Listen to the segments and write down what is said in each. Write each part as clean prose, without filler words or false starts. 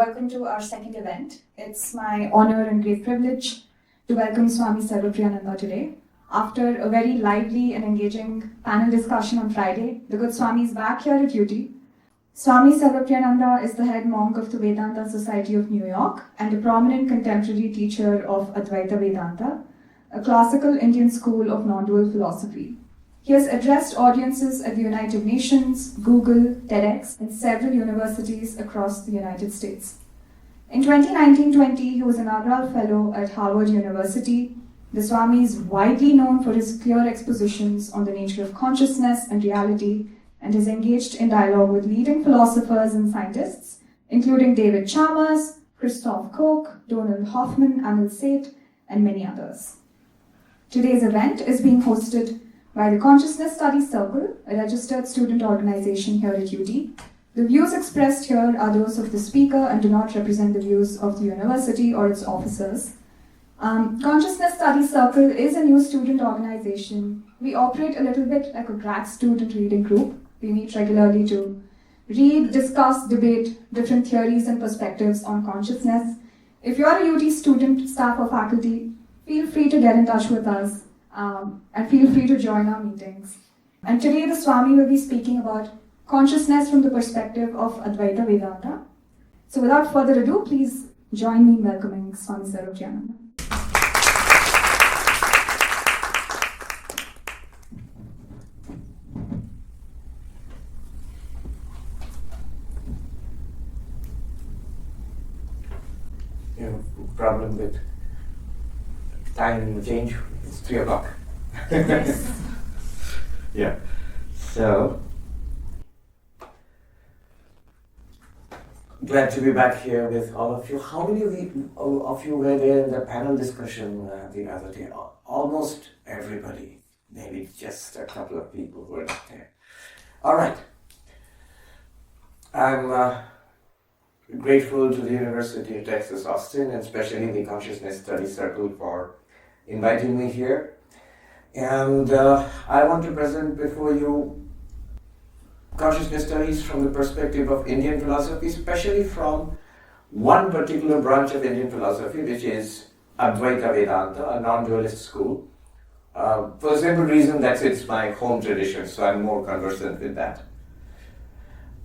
welcome to our second event. It's my honor and great privilege to welcome Swami Sarvapriyananda today. After a very lively and engaging panel discussion on Friday, the good Swami is back here at UT. Swami Sarvapriyananda is the head monk of the Vedanta Society of New York and a prominent contemporary teacher of Advaita Vedanta, a classical Indian school of non-dual philosophy. He has addressed audiences at the United Nations, Google, TEDx, and several universities across the United States. In 2019-20, he was a Nagral Fellow at Harvard University. The Swami is widely known for his clear expositions on the nature of consciousness and reality, and is engaged in dialogue with leading philosophers and scientists, including David Chalmers, Christof Koch, Hoffman, Anil Seth, and many others. Today's event is being hosted by the Consciousness Studies Circle, a registered student organization here at UT. The views expressed here are those of the speaker and do not represent the views of the university or its officers. Consciousness Studies Circle is a new student organization. We operate a little bit like a grad student reading group. We meet regularly to read, discuss, debate different theories and perspectives on consciousness. If you're a UT student, staff, or faculty, feel free to get in touch with us. And feel free to join our meetings. And today the Swami will be speaking about consciousness from the perspective of Advaita Vedanta. So without further ado, please join me in welcoming Swami Sarvapriyananda. You have a problem with time change? It's 3 o'clock. Yes. Yeah. So, glad to be back here with all of you. How many of you were there in the panel discussion the other day? Almost everybody. Maybe just a couple of people were not there. All right. I'm grateful to the University of Texas, Austin, and especially the Consciousness Studies Circle for inviting me here. And I want to present before you consciousness studies from the perspective of Indian philosophy, especially from one particular branch of Indian philosophy, which is Advaita Vedanta, a non-dualist school. For the simple reason that it's my home tradition, so I'm more conversant with that.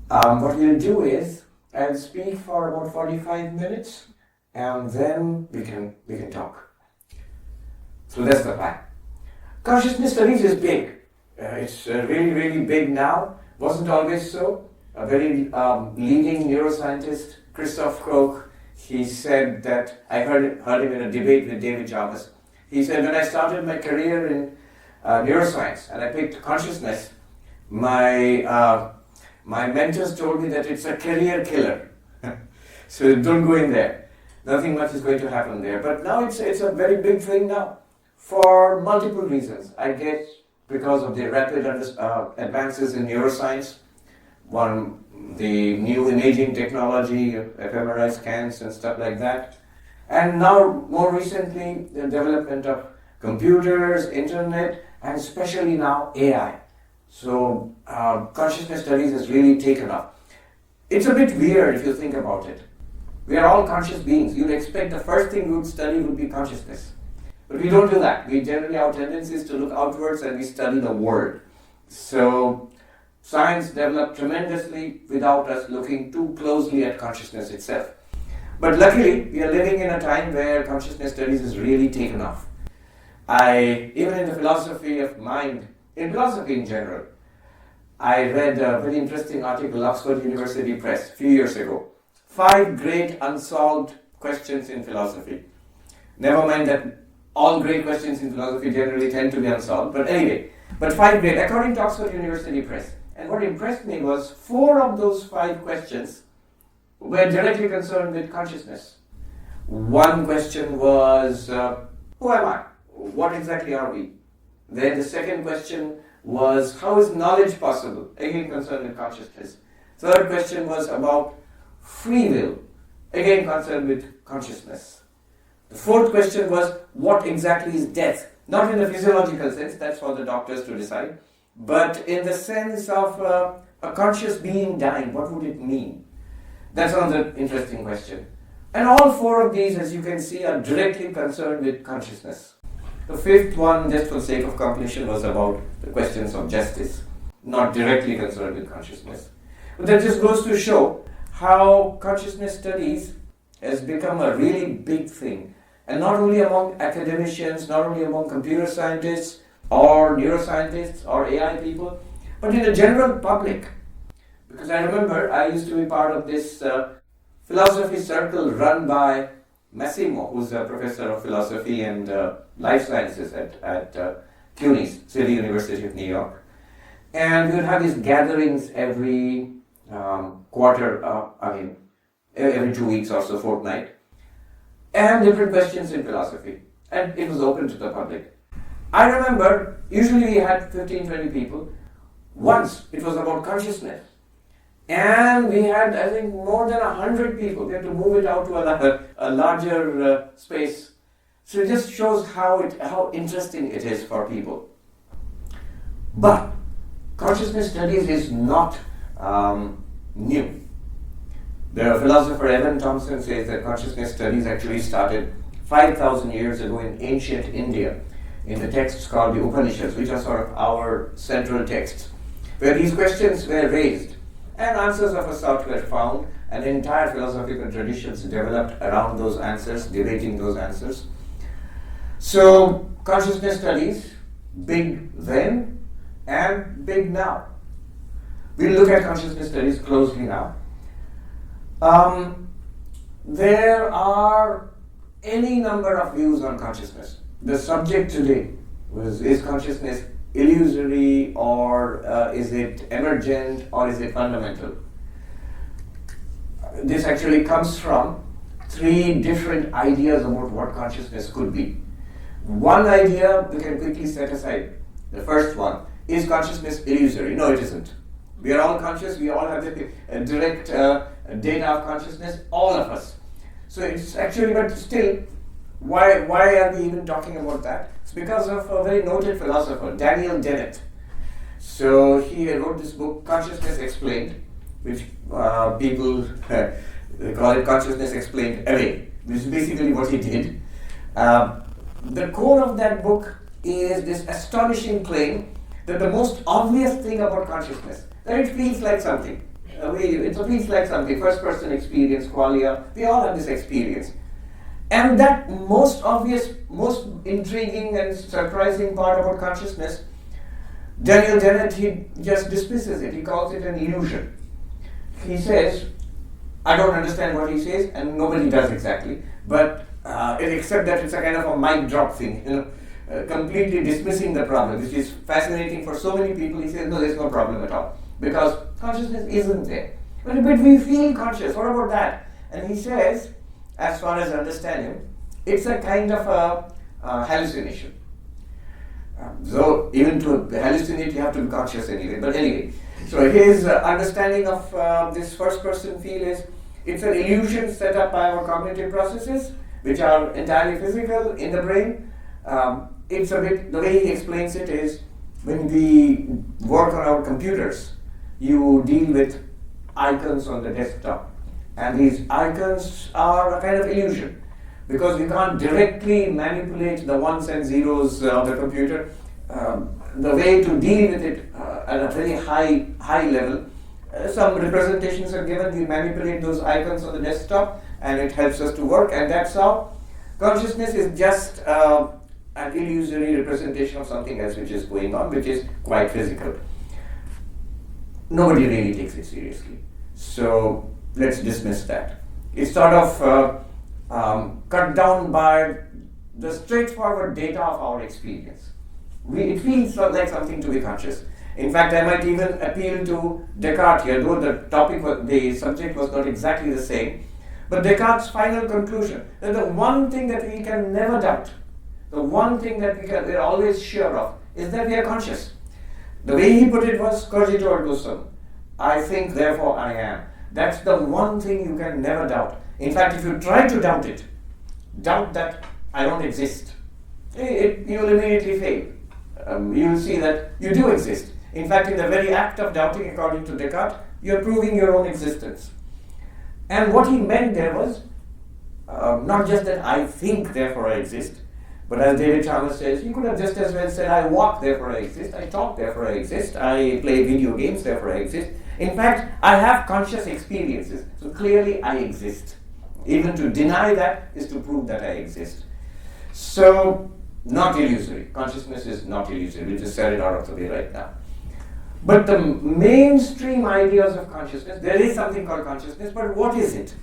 What we'll do is, I'll speak for about 45 minutes, and then we can talk. So that's the plan. Consciousness studies is big. It's really, really big now. Wasn't always so. A very leading neuroscientist, Christof Koch, he said that, I heard him in a debate with David Chalmers. He said, when I started my career in neuroscience and I picked consciousness, my mentors told me that it's a career killer. So don't go in there. Nothing much is going to happen there. But now it's a very big thing now. For multiple reasons. I guess because of the rapid advances in neuroscience, the new imaging technology, fMRI scans and stuff like that, and now more recently the development of computers, internet, and especially now AI. So consciousness studies has really taken off. It's a bit weird if you think about it. We are all conscious beings. You'd expect the first thing we would study would be consciousness. But we don't do that. We generally, our tendency is to look outwards and we study the world. So science developed tremendously without us looking too closely at consciousness itself. But luckily, we are living in a time where consciousness studies has really taken off. Even in the philosophy of mind, in philosophy in general, I read a very interesting article, Oxford University Press, a few years ago. 5 great unsolved questions in philosophy. Never mind that all great questions in philosophy generally tend to be unsolved, but anyway, 5 great, according to Oxford University Press. And what impressed me was 4 of those 5 questions were directly concerned with consciousness. One question was, who am I? What exactly are we? Then the second question was, how is knowledge possible? Again concerned with consciousness. Third question was about free will. Again concerned with consciousness. The fourth question was, what exactly is death? Not in the physiological sense, that's for the doctors to decide, but in the sense of a conscious being dying, what would it mean? That's another interesting question. And all four of these, as you can see, are directly concerned with consciousness. The fifth one, just for the sake of completion, was about the questions of justice, not directly concerned with consciousness. But that just goes to show how consciousness studies has become a really big thing. And not only among academicians, not only among computer scientists or neuroscientists or AI people, but in the general public. Because I remember I used to be part of this philosophy circle run by Massimo, who's a professor of philosophy and life sciences at CUNY, City University of New York. And we would have these gatherings every quarter, every 2 weeks or so, fortnight, and different questions in philosophy. And it was open to the public. I remember, usually we had 15, 20 people. Once, it was about consciousness. And we had, I think, more than 100 people. We had to move it out to a larger space. So it just shows how interesting it is for people. But consciousness studies is not new. The philosopher Evan Thompson says that consciousness studies actually started 5,000 years ago in ancient India, in the texts called the Upanishads, which are sort of our central texts, where these questions were raised and answers of a sort were found, and entire philosophical traditions developed around those answers, debating those answers. So consciousness studies, big then and big now. We'll look at consciousness studies closely now. There are any number of views on consciousness. The subject today is consciousness illusory, or is it emergent, or is it fundamental? This actually comes from three different ideas about what consciousness could be. One idea we can quickly set aside. The first one, is consciousness illusory? No, it isn't. We are all conscious, we all have the direct data of consciousness, all of us. So it's actually, but still, why are we even talking about that? It's because of a very noted philosopher, Daniel Dennett. So he wrote this book, Consciousness Explained, which people they call it Consciousness Explained Away, which is basically what he did. The core of that book is this astonishing claim that the most obvious thing about consciousness, that it feels like something. It feels like something, first person experience, qualia, we all have this experience. And that most obvious, most intriguing and surprising part about consciousness, Daniel Dennett, he just dismisses it. He calls it an illusion. He says, I don't understand what he says, and nobody does exactly, but except that it's a kind of a mic drop thing, completely dismissing the problem, which is fascinating for so many people. He says, no, there's no problem at all, because consciousness isn't there. But we feel conscious, what about that? And he says, as far as I understand him, it's a kind of a hallucination. So even to hallucinate, you have to be conscious anyway. But anyway, so his understanding of this first person feel is, it's an illusion set up by our cognitive processes, which are entirely physical in the brain. It's a bit, the way he explains it is, when we work on our computers, you deal with icons on the desktop. And these icons are a kind of illusion, because we can't directly manipulate the ones and zeros of the computer. The way to deal with it at a very high level, some representations are given, we manipulate those icons on the desktop, and it helps us to work, and that's how consciousness is just an illusory representation of something else which is going on, which is quite physical. Nobody really takes it seriously. So let's dismiss that. It's sort of cut down by the straightforward data of our experience. It feels like something to be conscious. In fact, I might even appeal to Descartes here, though the subject was not exactly the same. But Descartes' final conclusion, that the one thing that we can never doubt, the one thing that we're always sure of, is that we are conscious. The way he put it was, cogito ergo sum. I think, therefore I am. That's the one thing you can never doubt. In fact, if you try to doubt it, doubt that I don't exist, you will immediately fail. You will see that you do exist. In fact, in the very act of doubting, according to Descartes, you are proving your own existence. And what he meant there was not just that I think, therefore I exist, but as David Chalmers says, you could have just as well said, I walk, therefore I exist, I talk, therefore I exist, I play video games, therefore I exist. In fact, I have conscious experiences, so clearly I exist. Even to deny that is to prove that I exist. So, not illusory. Consciousness is not illusory. We'll just set it out of the way right now. But the mainstream ideas of consciousness, there is something called consciousness, but what is it?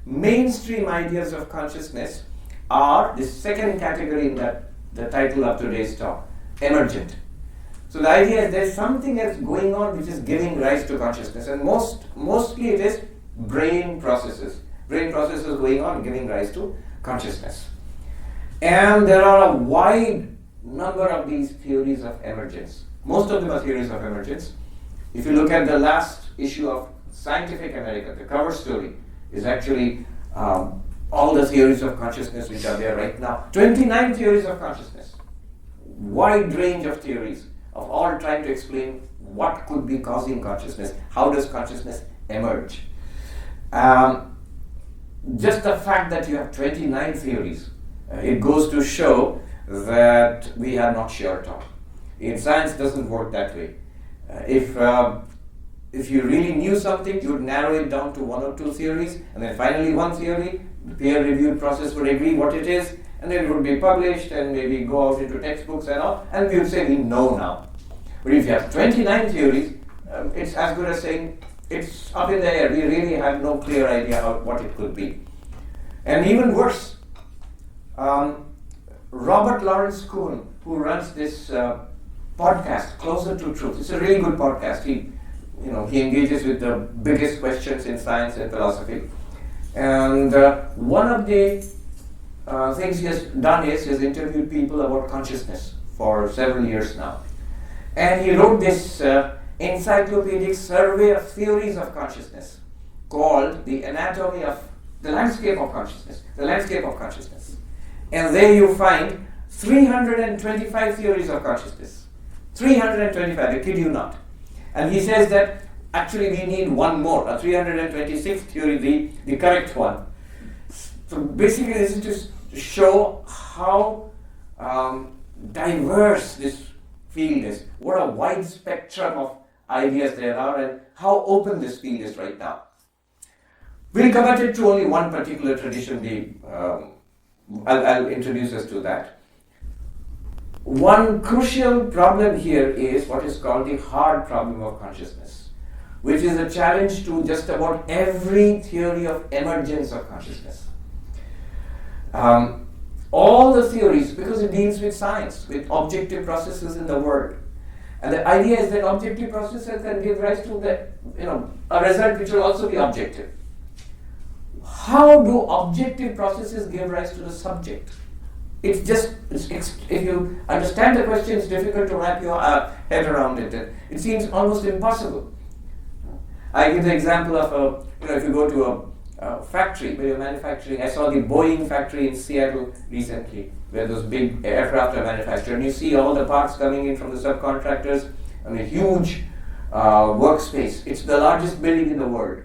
Mainstream ideas of consciousness are the second category in the title of today's talk, emergent. So the idea is there's something else going on which is giving rise to consciousness, and mostly it is brain processes. Brain processes going on giving rise to consciousness. And there are a wide number of these theories of emergence. Most of them are theories of emergence. If you look at the last issue of Scientific American, the cover story is actually all the theories of consciousness which are there right now. 29 theories of consciousness. Wide range of theories of all trying to explain what could be causing consciousness. How does consciousness emerge? Just the fact that you have 29 theories, it goes to show that we are not sure at all. In science, it doesn't work that way. If you really knew something, you would narrow it down to one or two theories, and then finally one theory, the peer-reviewed process would agree what it is, and then it would be published and maybe go out into textbooks and all, and we would say we know now. But if you have 29 theories, it's as good as saying it's up in the air. We really have no clear idea what it could be. And even worse, Robert Lawrence Kuhn, who runs this podcast, Closer to Truth. It's a really good podcast. He engages with the biggest questions in science and philosophy. And one of the things he has done is he has interviewed people about consciousness for several years now. And he wrote this encyclopedic survey of theories of consciousness called The Anatomy of the Landscape of Consciousness. The Landscape of Consciousness. And there you find 325 theories of consciousness. 325, I kid you not. And he says that actually we need one more, a 326th theory, the correct one. So basically this is to show how diverse this field is, what a wide spectrum of ideas there are, and how open this field is right now. We'll commit it to only one particular tradition. I'll introduce us to that. One crucial problem here is what is called the hard problem of consciousness, which is a challenge to just about every theory of emergence of consciousness. All the theories, because it deals with science, with objective processes in the world. And the idea is that objective processes can give rise to a result which will also be objective. How do objective processes give rise to the subject? If you understand the question, it's difficult to wrap your head around it. It seems almost impossible. I give the example of if you go to a factory where you're manufacturing. I saw the Boeing factory in Seattle recently, where those big aircraft are manufactured, and you see all the parts coming in from the subcontractors, and a huge workspace. It's the largest building in the world.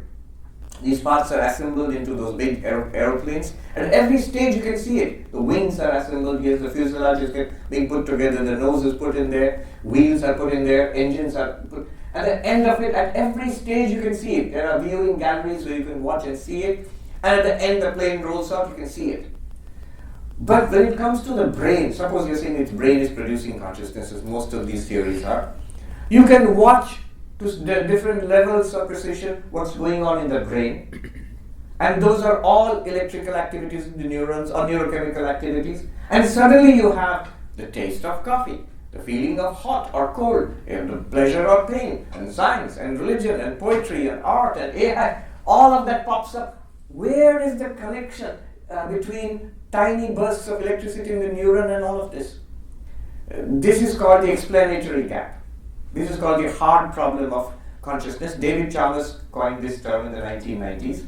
These parts are assembled into those big aeroplanes. At every stage you can see it. The wings are assembled here, the fuselage is being put together, the nose is put in there, wheels are put in there, engines are put. At the end of it, at every stage you can see it. There are viewing galleries where you can watch and see it. And at the end the plane rolls out, you can see it. But when it comes to the brain, suppose you're saying its brain is producing consciousness, as most of these theories are, you can watch to the different levels of precision what's going on in the brain, and those are all electrical activities in the neurons or neurochemical activities, and suddenly you have the taste of coffee, the feeling of hot or cold, and the pleasure or pain, and science and religion and poetry and art and AI, all of that pops up. Where is the connection between tiny bursts of electricity in the neuron and all of this? This is called the explanatory gap. This is called the hard problem of consciousness. David Chalmers coined this term in the 1990s.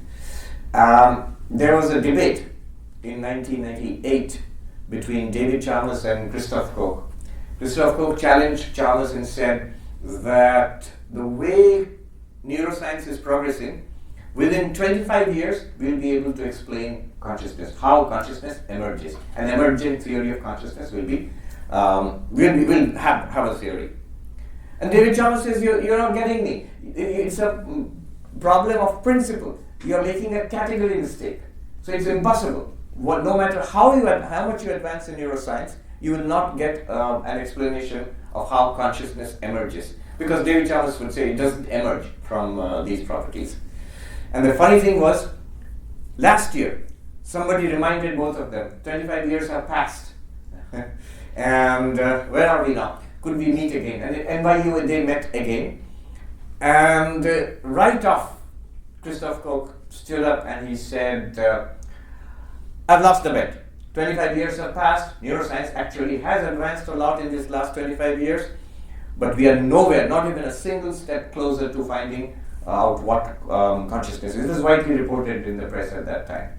There was a debate in 1998 between David Chalmers and Christof Koch. Christof Koch challenged Chalmers and said that the way neuroscience is progressing, Within 25 years, we'll be able to explain consciousness, how consciousness emerges. An emergent theory of consciousness will be, we'll have a theory. And David Chalmers says, you're not getting me. It's a problem of principle. You're making a category mistake. So it's impossible. No matter how much you advance in neuroscience, you will not get an explanation of how consciousness emerges. Because David Chalmers would say it doesn't emerge from these properties. And the funny thing was, last year, somebody reminded both of them, 25 years have passed. And where are we now? Could we meet again? And at NYU they met again. And right off, Christof Koch stood up and he said, I've lost the bet. 25 years have passed. Neuroscience actually has advanced a lot in these last 25 years. But we are nowhere, not even a single step closer to finding out what consciousness is. This is widely reported in the press at that time.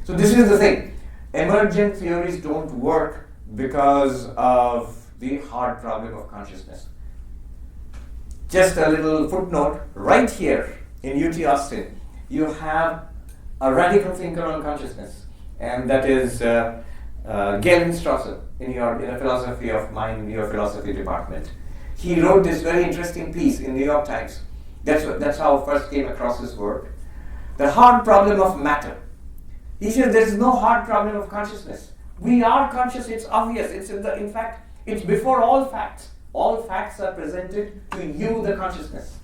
So this is the thing. Emergent theories don't work because of the hard problem of consciousness. Just a little footnote, right here in UT Austin, you have a radical thinker on consciousness, and that is Galen Strawson in a philosophy of mind, in your philosophy department. He wrote this very interesting piece in New York Times. That's how I first came across his work. The hard problem of matter. He says there is no hard problem of consciousness. We are conscious, it's obvious. In fact, it's before all facts. All facts are presented to you, the consciousness.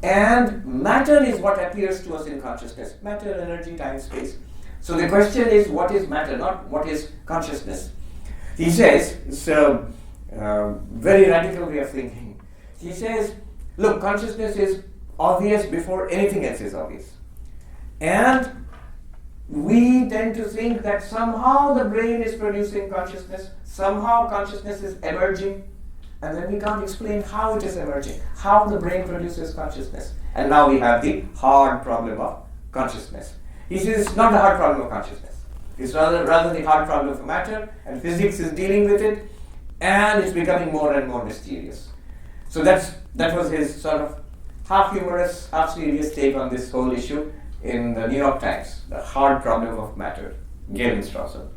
And matter is what appears to us in consciousness. Matter, energy, time, space. So the question is, what is matter, not what is consciousness? He says, it's a very radical way of thinking. He says, look, consciousness is obvious before anything else is obvious. And we tend to think that somehow the brain is producing consciousness, somehow consciousness is emerging, and then we can't explain how it is emerging, how the brain produces consciousness. And now we have the hard problem of consciousness. He says it's not the hard problem of consciousness. It's rather the hard problem of matter, and physics is dealing with it, and it's becoming more and more mysterious. So that was his sort of half humorous, half serious take on this whole issue in the New York Times, the hard problem of matter, Galen Strawson.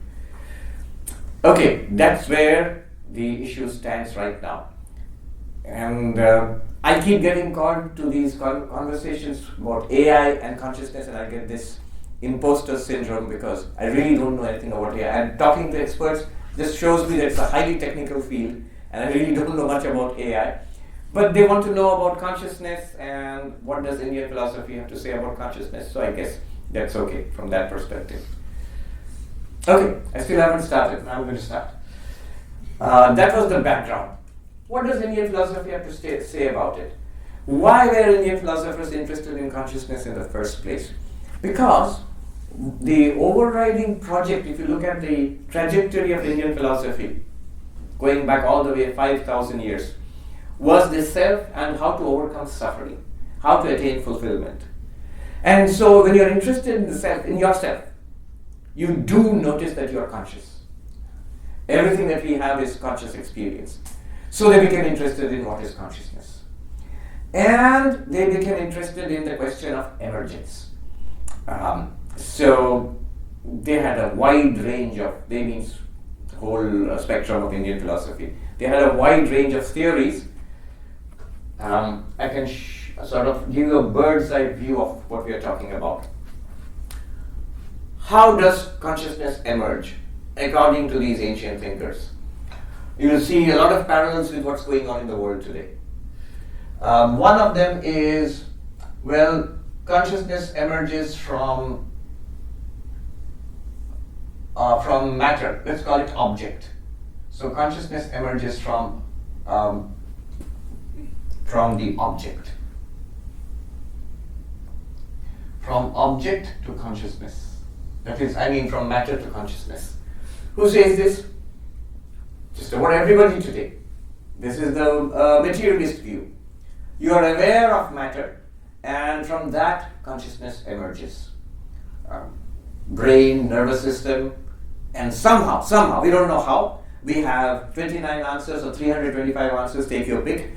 Okay, that's where the issue stands right now. And I keep getting called to these conversations about AI and consciousness, and I get this imposter syndrome because I really don't know anything about AI. And talking to experts just shows me that it's a highly technical field, and I really don't know much about AI. But they want to know about consciousness and what does Indian philosophy have to say about consciousness. So I guess that's okay from that perspective. Okay, I still haven't started. Now I'm going to start. That was the background. What does Indian philosophy have to say about it? Why were Indian philosophers interested in consciousness in the first place? Because the overriding project, if you look at the trajectory of Indian philosophy, going back all the way 5,000 years, was the self and how to overcome suffering, how to attain fulfillment. And so when you're interested in the self, in yourself, you do notice that you are conscious. Everything that we have is conscious experience. So they became interested in what is consciousness. And they became interested in the question of emergence. So they had a wide range of, they means the whole spectrum of Indian philosophy. They had a wide range of theories. I can sort of give you a bird's eye view of what we are talking about. How does consciousness emerge according to these ancient thinkers? You will see a lot of parallels with what's going on in the world today. One of them is, well, consciousness emerges from matter. Let's call it object. So consciousness emerges from the object. From object to consciousness. That is, from matter to consciousness. Who says this? Just about everybody today. This is the materialist view. You are aware of matter, and from that, consciousness emerges. Brain, nervous system, and somehow, we don't know how, we have 29 answers or 325 answers, take your pick.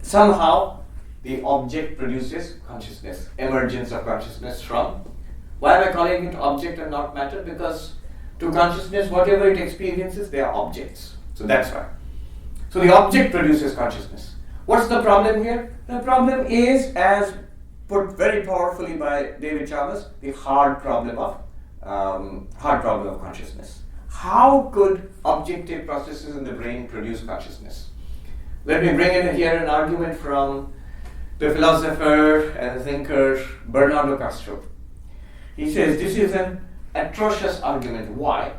Somehow, the object produces consciousness, emergence of consciousness from. Why am I calling it object and not matter? Because to consciousness, whatever it experiences, they are objects. So that's why. So the object produces consciousness. What's the problem here? The problem is, as put very powerfully by David Chalmers, the hard problem of consciousness. How could objective processes in the brain produce consciousness? Let me bring in here an argument from the philosopher and thinker Bernardo Castro. He says this is an atrocious argument. Why?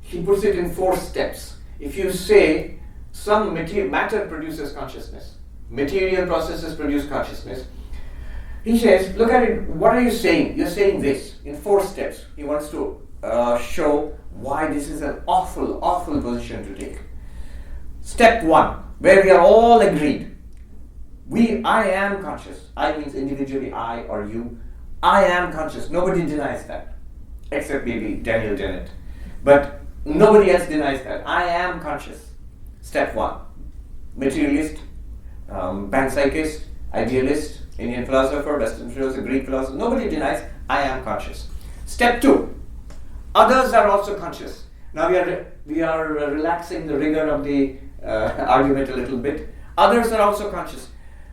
He puts it in 4 steps. If you say some matter produces consciousness, material processes produce consciousness, he says, look at it, what are you saying? You're saying this in 4 steps. He wants to show why this is an awful position to take. Step 1, where we are all agreed. I am conscious. I means individually I or you. I am conscious. Nobody denies that, except maybe Daniel Dennett. But nobody else denies that. I am conscious. Step 1. Materialist, panpsychist, idealist, Indian philosopher, Western philosopher, Greek philosopher. Nobody denies I am conscious. Step 2. Others are also conscious. Now we are relaxing the rigor of the argument a little bit. Others are also conscious.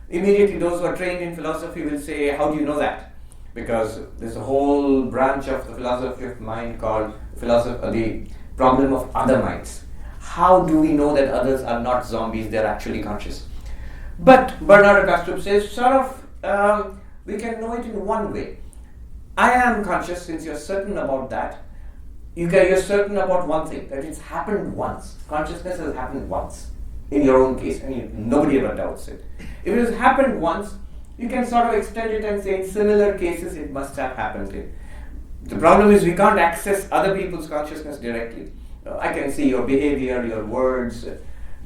Immediately those who are trained in philosophy will say, how do you know that? Because there's a whole branch of the philosophy of mind called the problem of other minds. How do we know that others are not zombies, they're actually conscious? But Bernardo Castro says, we can know it in one way. I am conscious, since you're certain about that. You're certain about one thing, that it's happened once. Consciousness has happened once. In your own case, and nobody ever doubts it. If it has happened once, you can sort of extend it and say in similar cases it must have happened in. The problem is we can't access other people's consciousness directly. I can see your behavior, your words,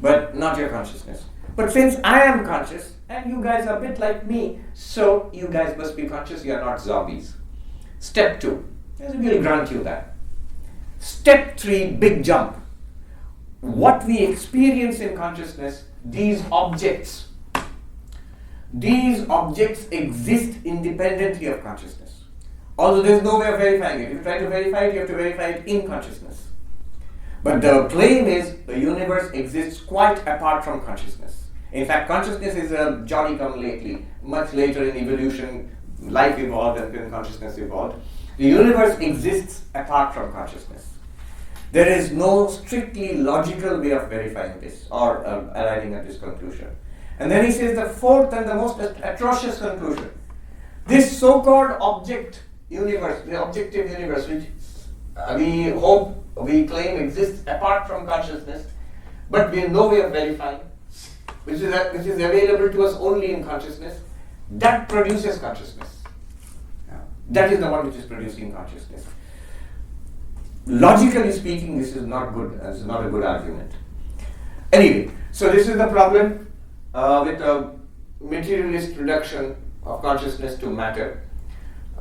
but not your consciousness. But since I am conscious, and you guys are a bit like me, so you guys must be conscious, you are not zombies. Step 2, we'll grant you that. Step 3, big jump. What we experience in consciousness, these objects exist independently of consciousness. Although there is no way of verifying it. If you try to verify it, you have to verify it in consciousness. But the claim is the universe exists quite apart from consciousness. In fact, consciousness is a jolly come lately. Much later in evolution, life evolved and then consciousness evolved. The universe exists apart from consciousness. There is no strictly logical way of verifying this or arriving at this conclusion. And then he says the 4th and the most atrocious conclusion. This so-called object universe, the objective universe, which we claim exists apart from consciousness, but we have no way of verifying, which is available to us only in consciousness, that produces consciousness. That is the one which is producing consciousness. Logically speaking, this is not good. This is not a good argument. Anyway, so this is the problem with a materialist reduction of consciousness to matter.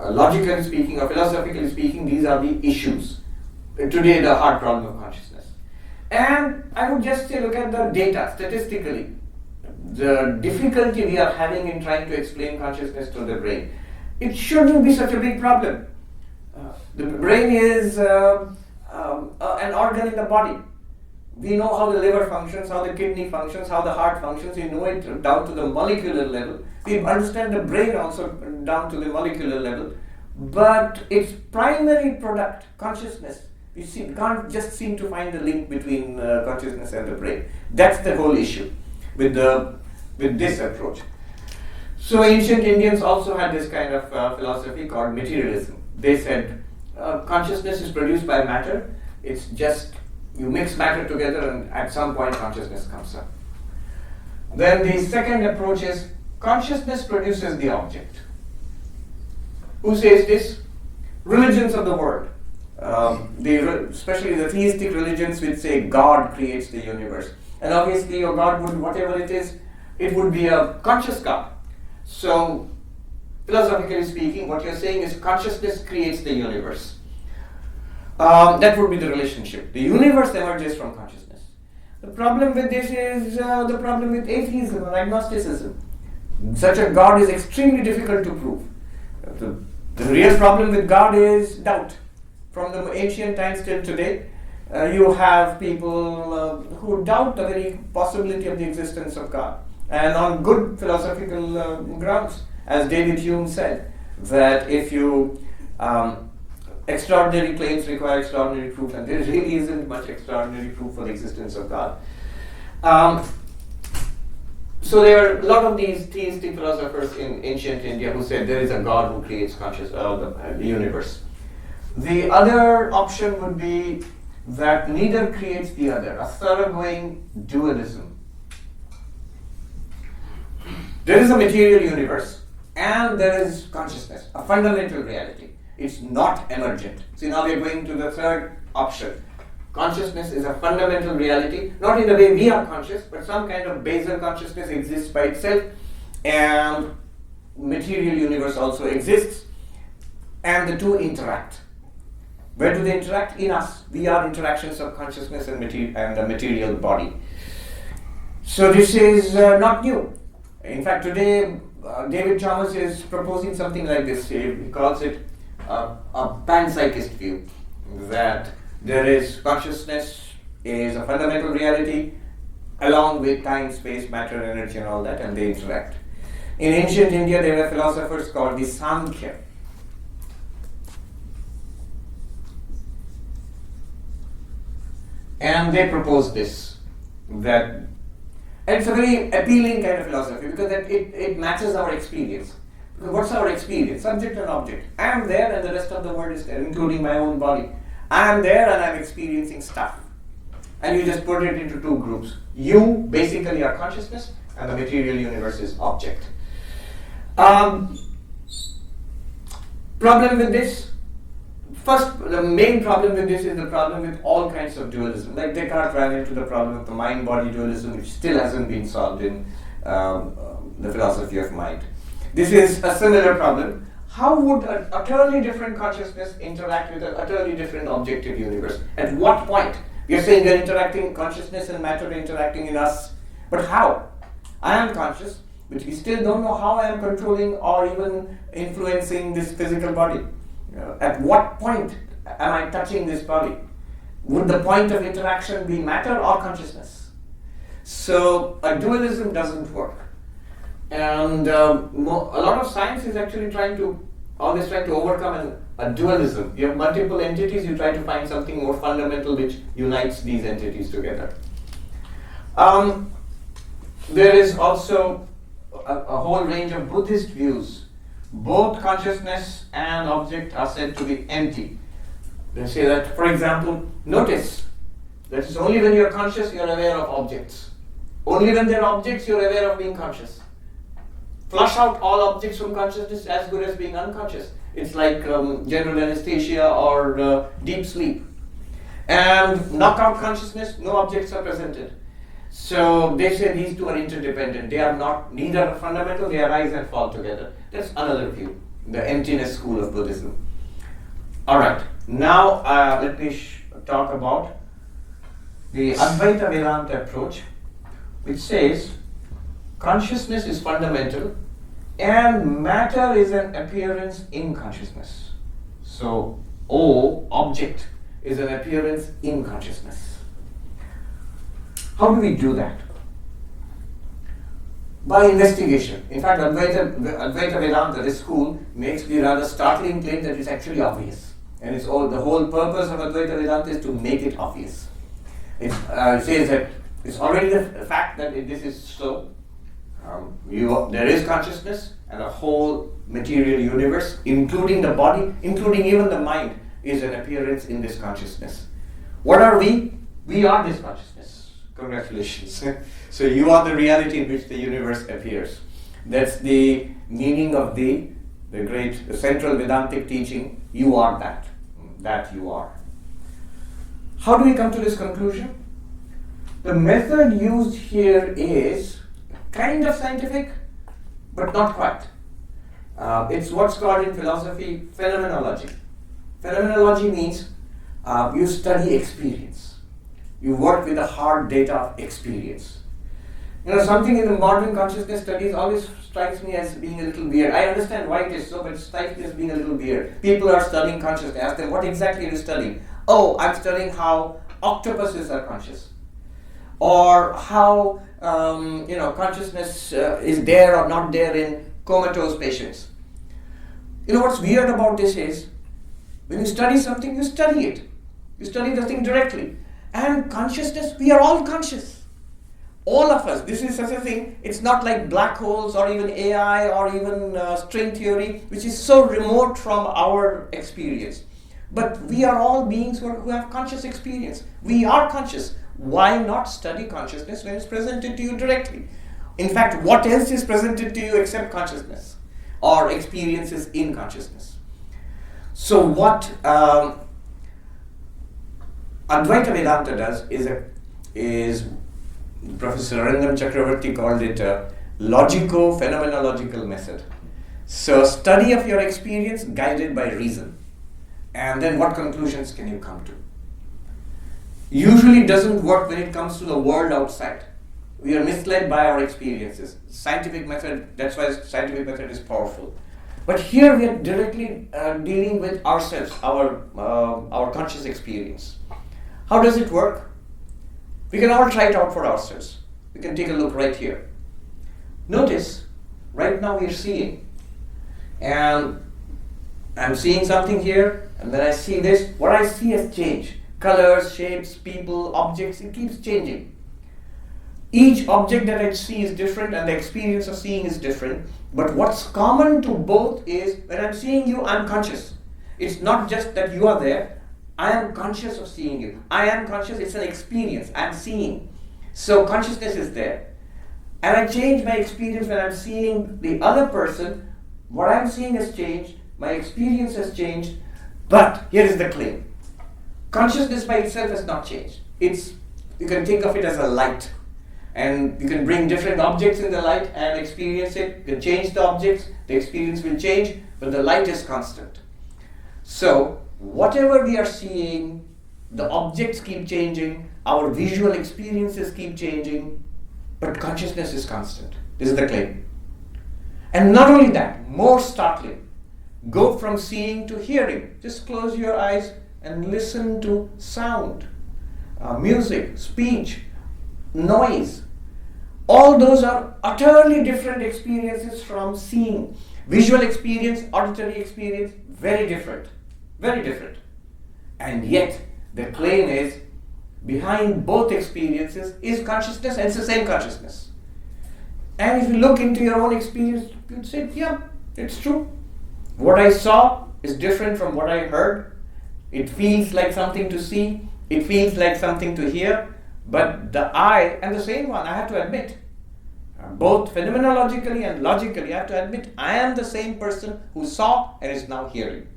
Logically speaking or philosophically speaking, these are the issues. Today, the hard problem of consciousness. And I would just say, look at the data statistically. The difficulty we are having in trying to explain consciousness to the brain. It shouldn't be such a big problem. The brain is an organ in the body. We know how the liver functions, how the kidney functions, how the heart functions. We know it down to the molecular level. We understand the brain also down to the molecular level. But its primary product, consciousness, we can't just seem to find the link between consciousness and the brain. That's the whole issue with this approach. So ancient Indians also had this kind of philosophy called materialism. They said consciousness is produced by matter. It's just you mix matter together and at some point consciousness comes up. Then the second approach is consciousness produces the object. Who says this? Religions of the world. Especially the theistic religions which say God creates the universe. And obviously your God would, whatever it is, it would be a conscious God. So, philosophically speaking, what you're saying is consciousness creates the universe. That would be the relationship. The universe emerges from consciousness. The problem with this is the problem with atheism or agnosticism. Such a God is extremely difficult to prove. The real problem with God is doubt. From the ancient times till today, you have people who doubt the very possibility of the existence of God, and on good philosophical grounds. As David Hume said, that if you extraordinary claims require extraordinary proof, and there really isn't much extraordinary proof for the existence of God. So there are a lot of these theistic philosophers in ancient India who said there is a God who creates the universe. The other option would be that neither creates the other, a thoroughgoing dualism. There is a material universe and there is consciousness, a fundamental reality. It's not emergent. See, now we are going to the third option. Consciousness is a fundamental reality, not in the way we are conscious, but some kind of basal consciousness exists by itself, and material universe also exists, and the two interact. Where do they interact? In us. We are interactions of consciousness and the material body. So this is not new. In fact, today David Chalmers is proposing something like this. He calls it a panpsychist view, that there is consciousness is a fundamental reality along with time, space, matter, energy and all that, and they interact. In ancient India there were philosophers called the Sankhya. And they proposed this, that, and it's a very appealing kind of philosophy because it matches our experience. Because what's our experience? Subject and object. I am there and the rest of the world is there, including my own body. I am there and I am experiencing stuff. And you just put it into two groups. You basically are consciousness and the material universe is object. Problem with this? First, the main problem with this is the problem with all kinds of dualism. Like Descartes ran into the problem of the mind-body dualism, which still hasn't been solved in the philosophy of mind. This is a similar problem. How would an utterly different consciousness interact with an utterly different objective universe? At what point? We are saying we are interacting, consciousness and matter are interacting in us. But how? I am conscious, but we still don't know how I am controlling or even influencing this physical body. At what point am I touching this body? Would the point of interaction be matter or consciousness? So a dualism doesn't work. And a lot of science is actually always trying to overcome a dualism. You have multiple entities, you try to find something more fundamental which unites these entities together. There is also a whole range of Buddhist views. Both consciousness and object are said to be empty. They say that, for example, notice that it's only when you are conscious you are aware of objects. Only when there are objects you are aware of being conscious. Flush out all objects from consciousness as good as being unconscious. It's like general anesthesia or deep sleep. And knock out consciousness, no objects are presented. So they say these two are interdependent. They are neither fundamental, they arise and fall together. That's another view, the emptiness school of Buddhism. Alright, now let me talk about the Advaita Vedanta approach, which says consciousness is fundamental and matter is an appearance in consciousness. So, object, is an appearance in consciousness. How do we do that? By investigation. In fact, Advaita Vedanta, this school, makes the rather startling claim that it's actually obvious. And the whole purpose of Advaita Vedanta is to make it obvious. It says that it's already the fact that this is so. There is consciousness and a whole material universe, including the body, including even the mind, is an appearance in this consciousness. What are we? We are this consciousness. Congratulations. So you are the reality in which the universe appears. That's the meaning of the great central Vedantic teaching. You are that. That you are. How do we come to this conclusion? The method used here is kind of scientific, but not quite. It's what's called in philosophy phenomenology. Phenomenology means you study experience. You work with the hard data of experience. Something in the modern consciousness studies always strikes me as being a little weird. I understand why it is so, but it strikes me as being a little weird. People are studying consciousness. Ask them, what exactly are you studying? Oh, I'm studying how octopuses are conscious. Or how, consciousness is there or not there in comatose patients. What's weird about this is, when you study something, you study it. You study the thing directly. And consciousness, we are all conscious. All of us, this is such a thing, it's not like black holes or even AI or even string theory, which is so remote from our experience. But we are all beings who have conscious experience. We are conscious. Why not study consciousness when it's presented to you directly? In fact, what else is presented to you except consciousness or experiences in consciousness? So what Advaita Vedanta does is Professor Arindam Chakravarti called it a logico-phenomenological method. So study of your experience guided by reason. And then what conclusions can you come to? Usually doesn't work when it comes to the world outside. We are misled by our experiences. Scientific method, that's why scientific method is powerful. But here we are directly dealing with ourselves, our conscious experience. How does it work? We can all try it out for ourselves. We can take a look right here. Notice, right now we are seeing. And I'm seeing something here, and then I see this. What I see has changed. Colors, shapes, people, objects, it keeps changing. Each object that I see is different, and the experience of seeing is different. But what's common to both is, when I'm seeing you, I'm conscious. It's not just that you are there. I am conscious of seeing you. I am conscious, it's an experience. I'm seeing. So consciousness is there. And I change my experience when I'm seeing the other person. What I'm seeing has changed. My experience has changed. But here is the claim. Consciousness by itself has not changed. You can think of it as a light. And you can bring different objects in the light and experience it. You can change the objects. The experience will change. But the light is constant. So whatever we are seeing, the objects keep changing, our visual experiences keep changing, but consciousness is constant. This is the claim. And not only that, more startling, go from seeing to hearing. Just close your eyes and listen to sound, music, speech, noise. All those are utterly different experiences from seeing. Visual experience, auditory experience, very different. Very different. And yet, the claim is, behind both experiences is consciousness, and it's the same consciousness. And if you look into your own experience, you'd say, yeah, it's true. What I saw is different from what I heard. It feels like something to see. It feels like something to hear. But the I, and the same one, I have to admit, both phenomenologically and logically, I have to admit, I am the same person who saw and is now hearing.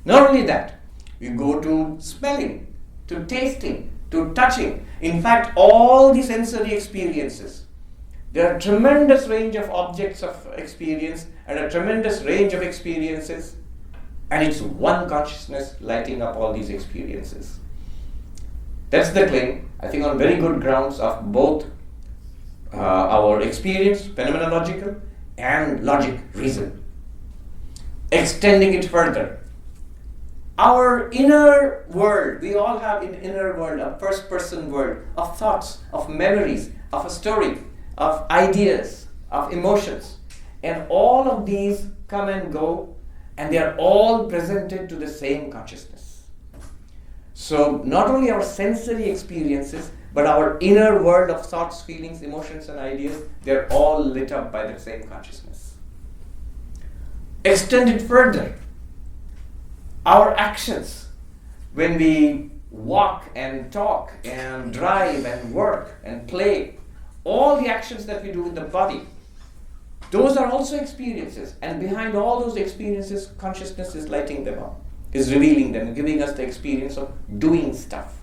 Not only that, we go to smelling, to tasting, to touching. In fact, all the sensory experiences. There are a tremendous range of objects of experience and a tremendous range of experiences. And it's one consciousness lighting up all these experiences. That's the claim, I think on very good grounds of both our experience, phenomenological, and logic, reason. Extending it further. Our inner world, we all have an inner world, a first-person world of thoughts, of memories, of a story, of ideas, of emotions. And all of these come and go, and they are all presented to the same consciousness. So not only our sensory experiences, but our inner world of thoughts, feelings, emotions, and ideas, they're all lit up by the same consciousness. Extend it further. Our actions, when we walk and talk and drive and work and play, all the actions that we do with the body, those are also experiences. And behind all those experiences, consciousness is lighting them up, is revealing them, giving us the experience of doing stuff.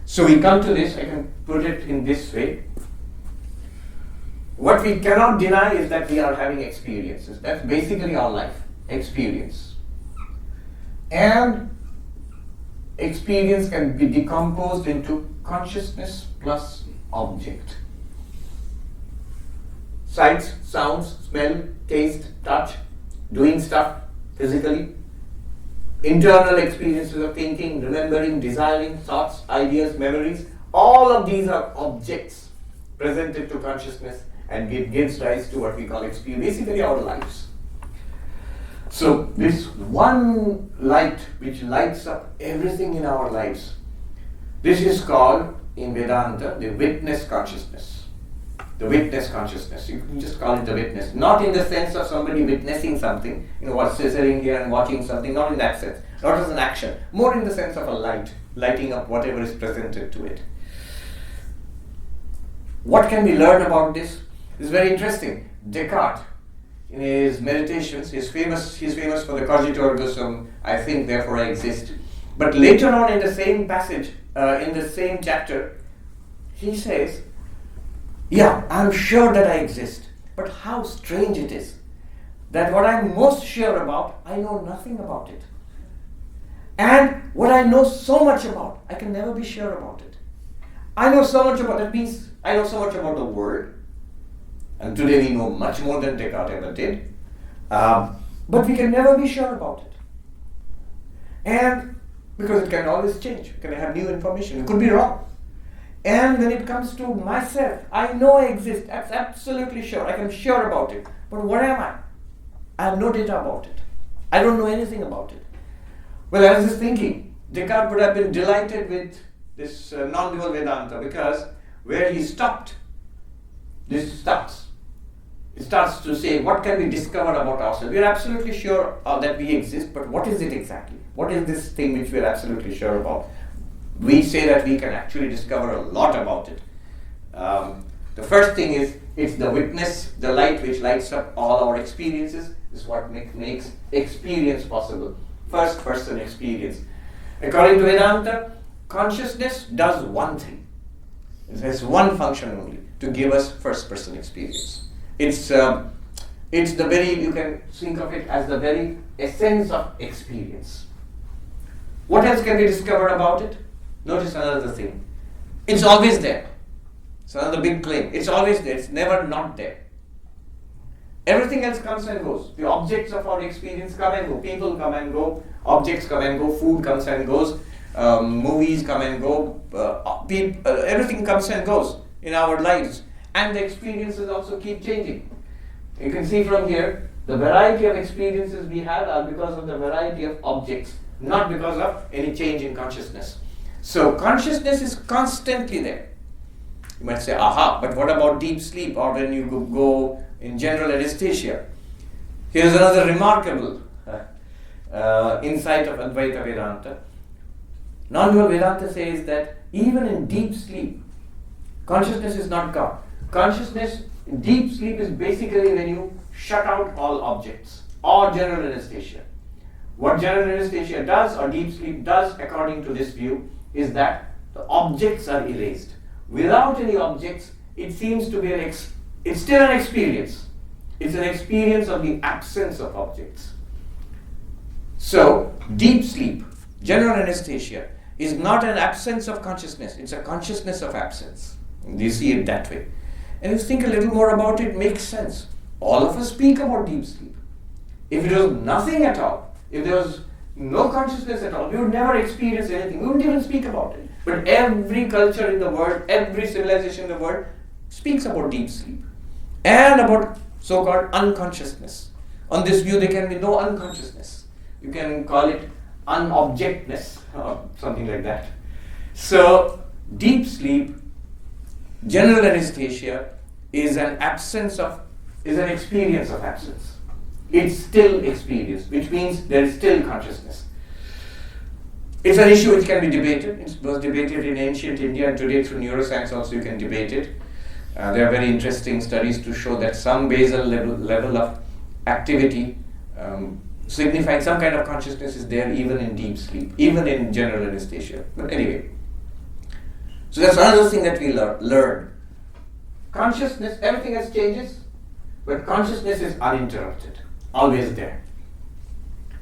So we come to this, I can put it in this way. What we cannot deny is that we are having experiences. That's basically our life. Experience. And experience can be decomposed into consciousness plus object. Sights, sounds, smell, taste, touch, doing stuff physically, internal experiences of thinking, remembering, desiring, thoughts, ideas, memories, all of these are objects presented to consciousness and it gives rise to what we call experience, basically our lives. So this one light which lights up everything in our lives, this is called in Vedanta the witness consciousness. The witness consciousness. You can just call it the witness. Not in the sense of somebody witnessing something, what's sitting here and watching something, not in that sense. Not as an action. More in the sense of a light, lighting up whatever is presented to it. What can we learn about this? It's very interesting. Descartes, in his meditations, he's famous for the cogito ergo sum, I think, therefore I exist. But later on in the same passage, in the same chapter, he says, yeah, I'm sure that I exist, but how strange it is that what I'm most sure about, I know nothing about it. And what I know so much about, I can never be sure about it. I know so much about, that means I know so much about the world. And today we know much more than Descartes ever did. But we can never be sure about it. And because it can always change, we can have new information, it could be wrong. And when it comes to myself, I know I exist, that's absolutely sure, I am sure about it. But what am I? I have no data about it. I don't know anything about it. Well, I was just thinking, Descartes would have been delighted with this non-dual Vedanta because where he stopped, this starts. It starts to say, what can we discover about ourselves? We are absolutely sure that we exist, but what is it exactly? What is this thing which we are absolutely sure about? We say that we can actually discover a lot about it. The first thing is, it's the witness, the light which lights up all our experiences. This is what makes experience possible. First person experience. According to Vedanta, consciousness does one thing. It has one function only, to give us first person experience. It's the very, you can think of it as the very essence of experience. What else can we discover about it? Notice another thing. It's always there. It's another big claim. It's always there. It's never not there. Everything else comes and goes. The objects of our experience come and go. People come and go. Objects come and go. Food comes and goes. Movies come and go. Everything comes and goes in our lives. And the experiences also keep changing. You can see from here, the variety of experiences we have are because of the variety of objects, not because of any change in consciousness. So consciousness is constantly there. You might say, aha, but what about deep sleep or when you go in general anesthesia? Here's another remarkable insight of Advaita Vedanta. Non-dual Vedanta says that even in deep sleep, consciousness is not gone. Consciousness in deep sleep is basically when you shut out all objects or general anesthesia. What general anesthesia does or deep sleep does, according to this view, is that the objects are erased. Without any objects, it seems to be it's still an experience. It's an experience of the absence of objects. So, deep sleep, general anesthesia, is not an absence of consciousness, it's a consciousness of absence. Do you see it that way? And if you think a little more about it, it makes sense. All of us speak about deep sleep. If it was nothing at all, if there was no consciousness at all, we would never experience anything. We wouldn't even speak about it. But every culture in the world, every civilization in the world speaks about deep sleep and about so-called unconsciousness. On this view, there can be no unconsciousness. You can call it unobjectness or something like that. So, deep sleep, general anesthesia is an experience of absence. It's still experience, which means there is still consciousness. It's an issue which can be debated. It was debated in ancient India, and today through neuroscience also you can debate it. There are very interesting studies to show that some basal level of activity signifying some kind of consciousness is there even in deep sleep, even in general anesthesia. But anyway, so that's another thing that we learn. Consciousness, everything else changes, but consciousness is uninterrupted, always there.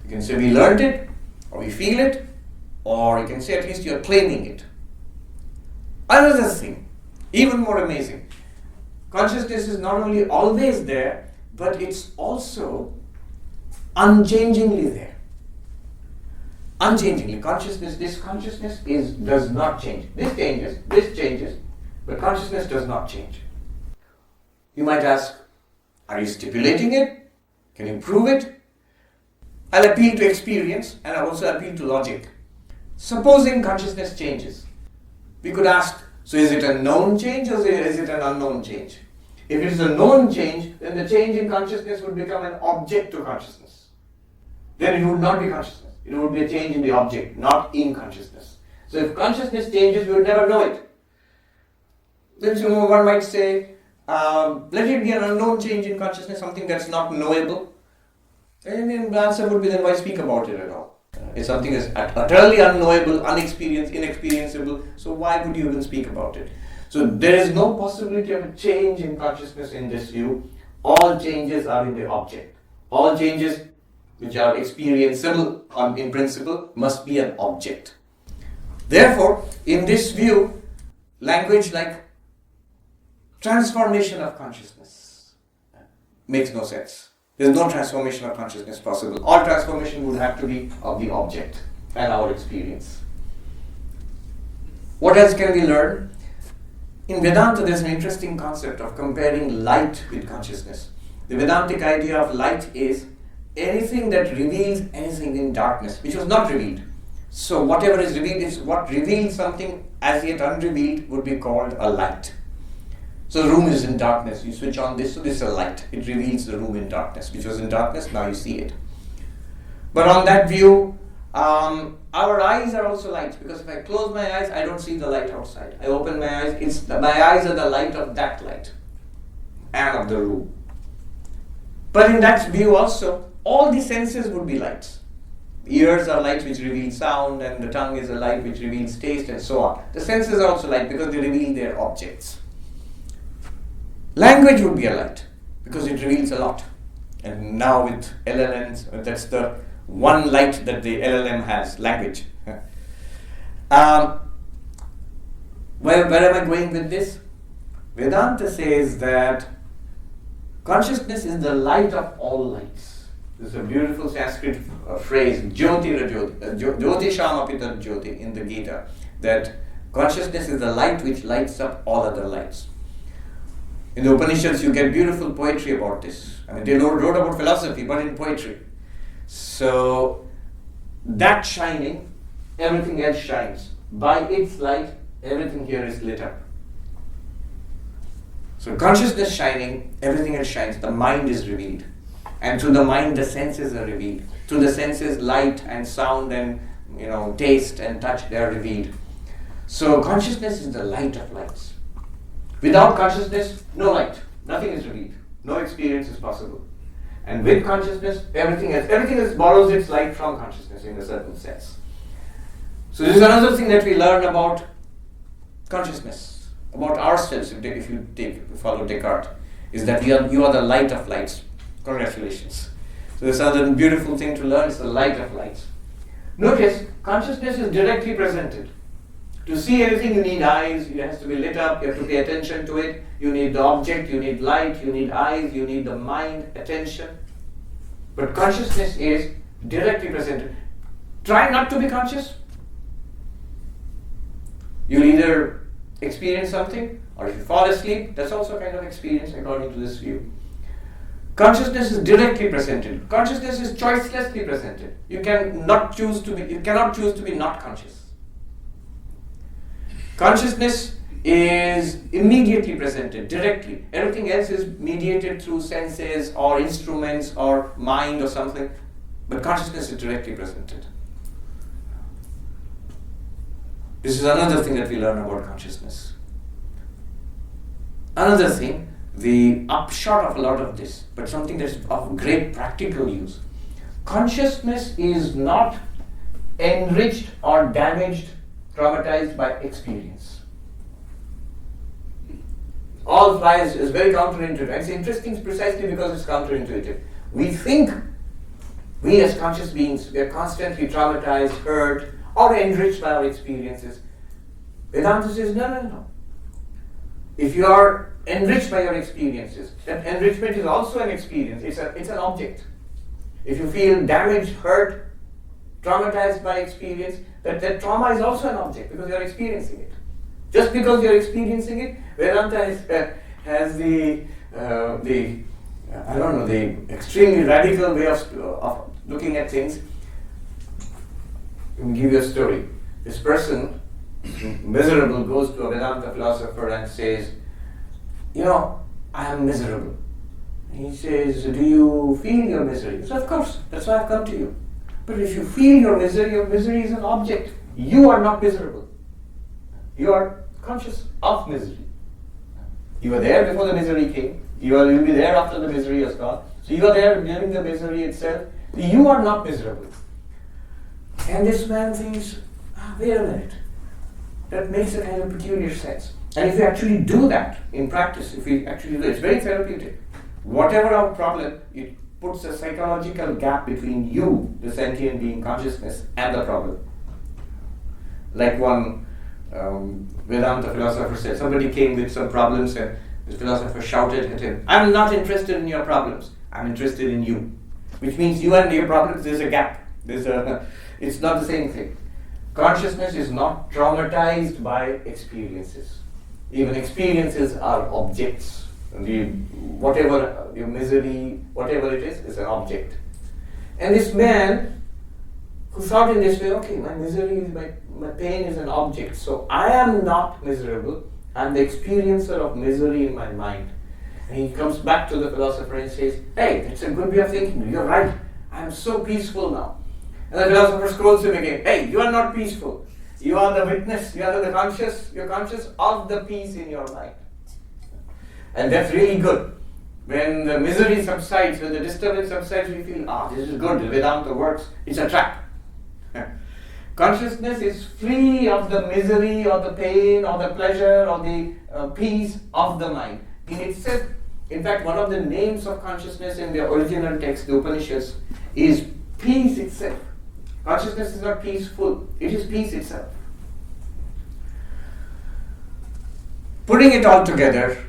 You can say we learned it, or we feel it, or you can say at least you're claiming it. Another thing, Even more amazing. Consciousness is not only always there, but it's also unchangingly there. Unchangingly. This consciousness does not change. This changes, but consciousness does not change. You might ask, are you stipulating it? Can you prove it? I'll appeal to experience and I'll also appeal to logic. Supposing consciousness changes, we could ask, so is it a known change or is it an unknown change? If it is a known change, then the change in consciousness would become an object to consciousness. Then it would not be consciousness. It would be a change in the object, not in consciousness. So if consciousness changes, we would never know it. Then one might say, let it be an unknown change in consciousness, something that's not knowable. And the answer would be, then why speak about it at all? If something is utterly unknowable, unexperienced, inexperienceable, so why would you even speak about it? So there is no possibility of a change in consciousness in this view. All changes are in the object. All changes which are experienceable in principle must be an object. Therefore, in this view, language like transformation of consciousness makes no sense. There is no transformation of consciousness possible. All transformation would have to be of the object and our experience. What else can we learn? In Vedanta, there is an interesting concept of comparing light with consciousness. The Vedantic idea of light is anything that reveals anything in darkness, which was not revealed. So whatever is revealed is what reveals something as yet unrevealed would be called a light. So the room is in darkness. You switch on this, so this is a light. It reveals the room in darkness, which was in darkness, now you see it. But on that view, our eyes are also lights, because if I close my eyes, I don't see the light outside. I open my eyes, my eyes are the light of that light and of the room. But in that view also, all the senses would be lights. Ears are lights which reveal sound, and the tongue is a light which reveals taste, and so on. The senses are also light because they reveal their objects. Language would be a light because it reveals a lot. And now with LLMs, that's the one light that the LLM has, language. Where am I going with this? Vedanta says that consciousness is the light of all lights. This is a beautiful Sanskrit phrase, Jyoti Jyoti Shamapita Jyoti in the Gita, that consciousness is the light which lights up all other lights. In the Upanishads, you get beautiful poetry about this. I mean, they wrote about philosophy, but in poetry. So, that shining, everything else shines. By its light, everything here is lit up. So, consciousness shining, everything else shines. The mind is revealed. And through the mind, the senses are revealed. Through the senses, light and sound and taste and touch, they are revealed. So, consciousness is the light of lights. Without consciousness, no light. Nothing is revealed. No experience is possible. And with consciousness, everything else borrows its light from consciousness in a certain sense. So this is another thing that we learn about consciousness, about ourselves, if you follow Descartes, is that you are the light of lights. Congratulations. So this is another beautiful thing to learn, is the light of lights. Notice, consciousness is directly presented. To see anything, you need eyes, it has to be lit up, you have to pay attention to it. You need the object, you need light, you need eyes, you need the mind, attention. But consciousness is directly presented. Try not to be conscious. You'll either experience something, or if you fall asleep, that's also a kind of experience according to this view. Consciousness is directly presented. Consciousness is choicelessly presented. You cannot choose to be not conscious. Consciousness is immediately presented, directly. Everything else is mediated through senses or instruments or mind or something, but consciousness is directly presented. This is another thing that we learn about consciousness. Another thing, the upshot of a lot of this, but something that's of great practical use. Consciousness is not enriched or damaged, traumatized by experience. All flies is very counterintuitive. It's interesting precisely because it's counterintuitive. We think, we as conscious beings, we are constantly traumatized, hurt, or enriched by our experiences. Vedanta says, no. if you are enriched by your experiences, that enrichment is also an experience, it's an object. If you feel damaged, hurt, traumatized by experience, that trauma is also an object because you are experiencing it. Just because you are experiencing it, Vedanta has the extremely radical way of looking at things. Let me give you a story. This person, miserable, goes to a Vedanta philosopher and says, I am miserable. He says, do you feel your misery? He says, of course, that's why I've come to you. But if you feel your misery is an object. You are not miserable. You are conscious of misery. You were there before the misery came. You will be there after the misery has gone. So you are there during the misery itself. You are not miserable. And this man thinks, wait a minute. That makes a kind of peculiar sense. And if we actually do that in practice, if we actually do it, it's very therapeutic. Whatever our problem, it puts a psychological gap between you, the sentient being consciousness, and the problem. Like one Vedanta philosopher said, somebody came with some problems and the philosopher shouted at him, I'm not interested in your problems, I'm interested in you. Which means you and your problems, there's a gap. It's not the same thing. Consciousness is not traumatized by experiences. Even experiences are objects. Whatever your misery, whatever it is an object. And this man who thought in this way, okay, my misery, my pain is an object, so I am not miserable, I'm the experiencer of misery in my mind. And he comes back to the philosopher and says, hey, that's a good way of thinking, you're right, I'm so peaceful now. And the philosopher scolds him again, hey, you are not peaceful, you are the witness, you are the conscious, you're conscious of the peace in your mind. And that's really good. When the misery subsides, when the disturbance subsides, we feel, this is good, Vedanta works, it's a trap. Consciousness is free of the misery or the pain or the pleasure or the peace of the mind. In itself, in fact, one of the names of consciousness in the original text, the Upanishads, is peace itself. Consciousness is not peaceful, it is peace itself. Putting it all together,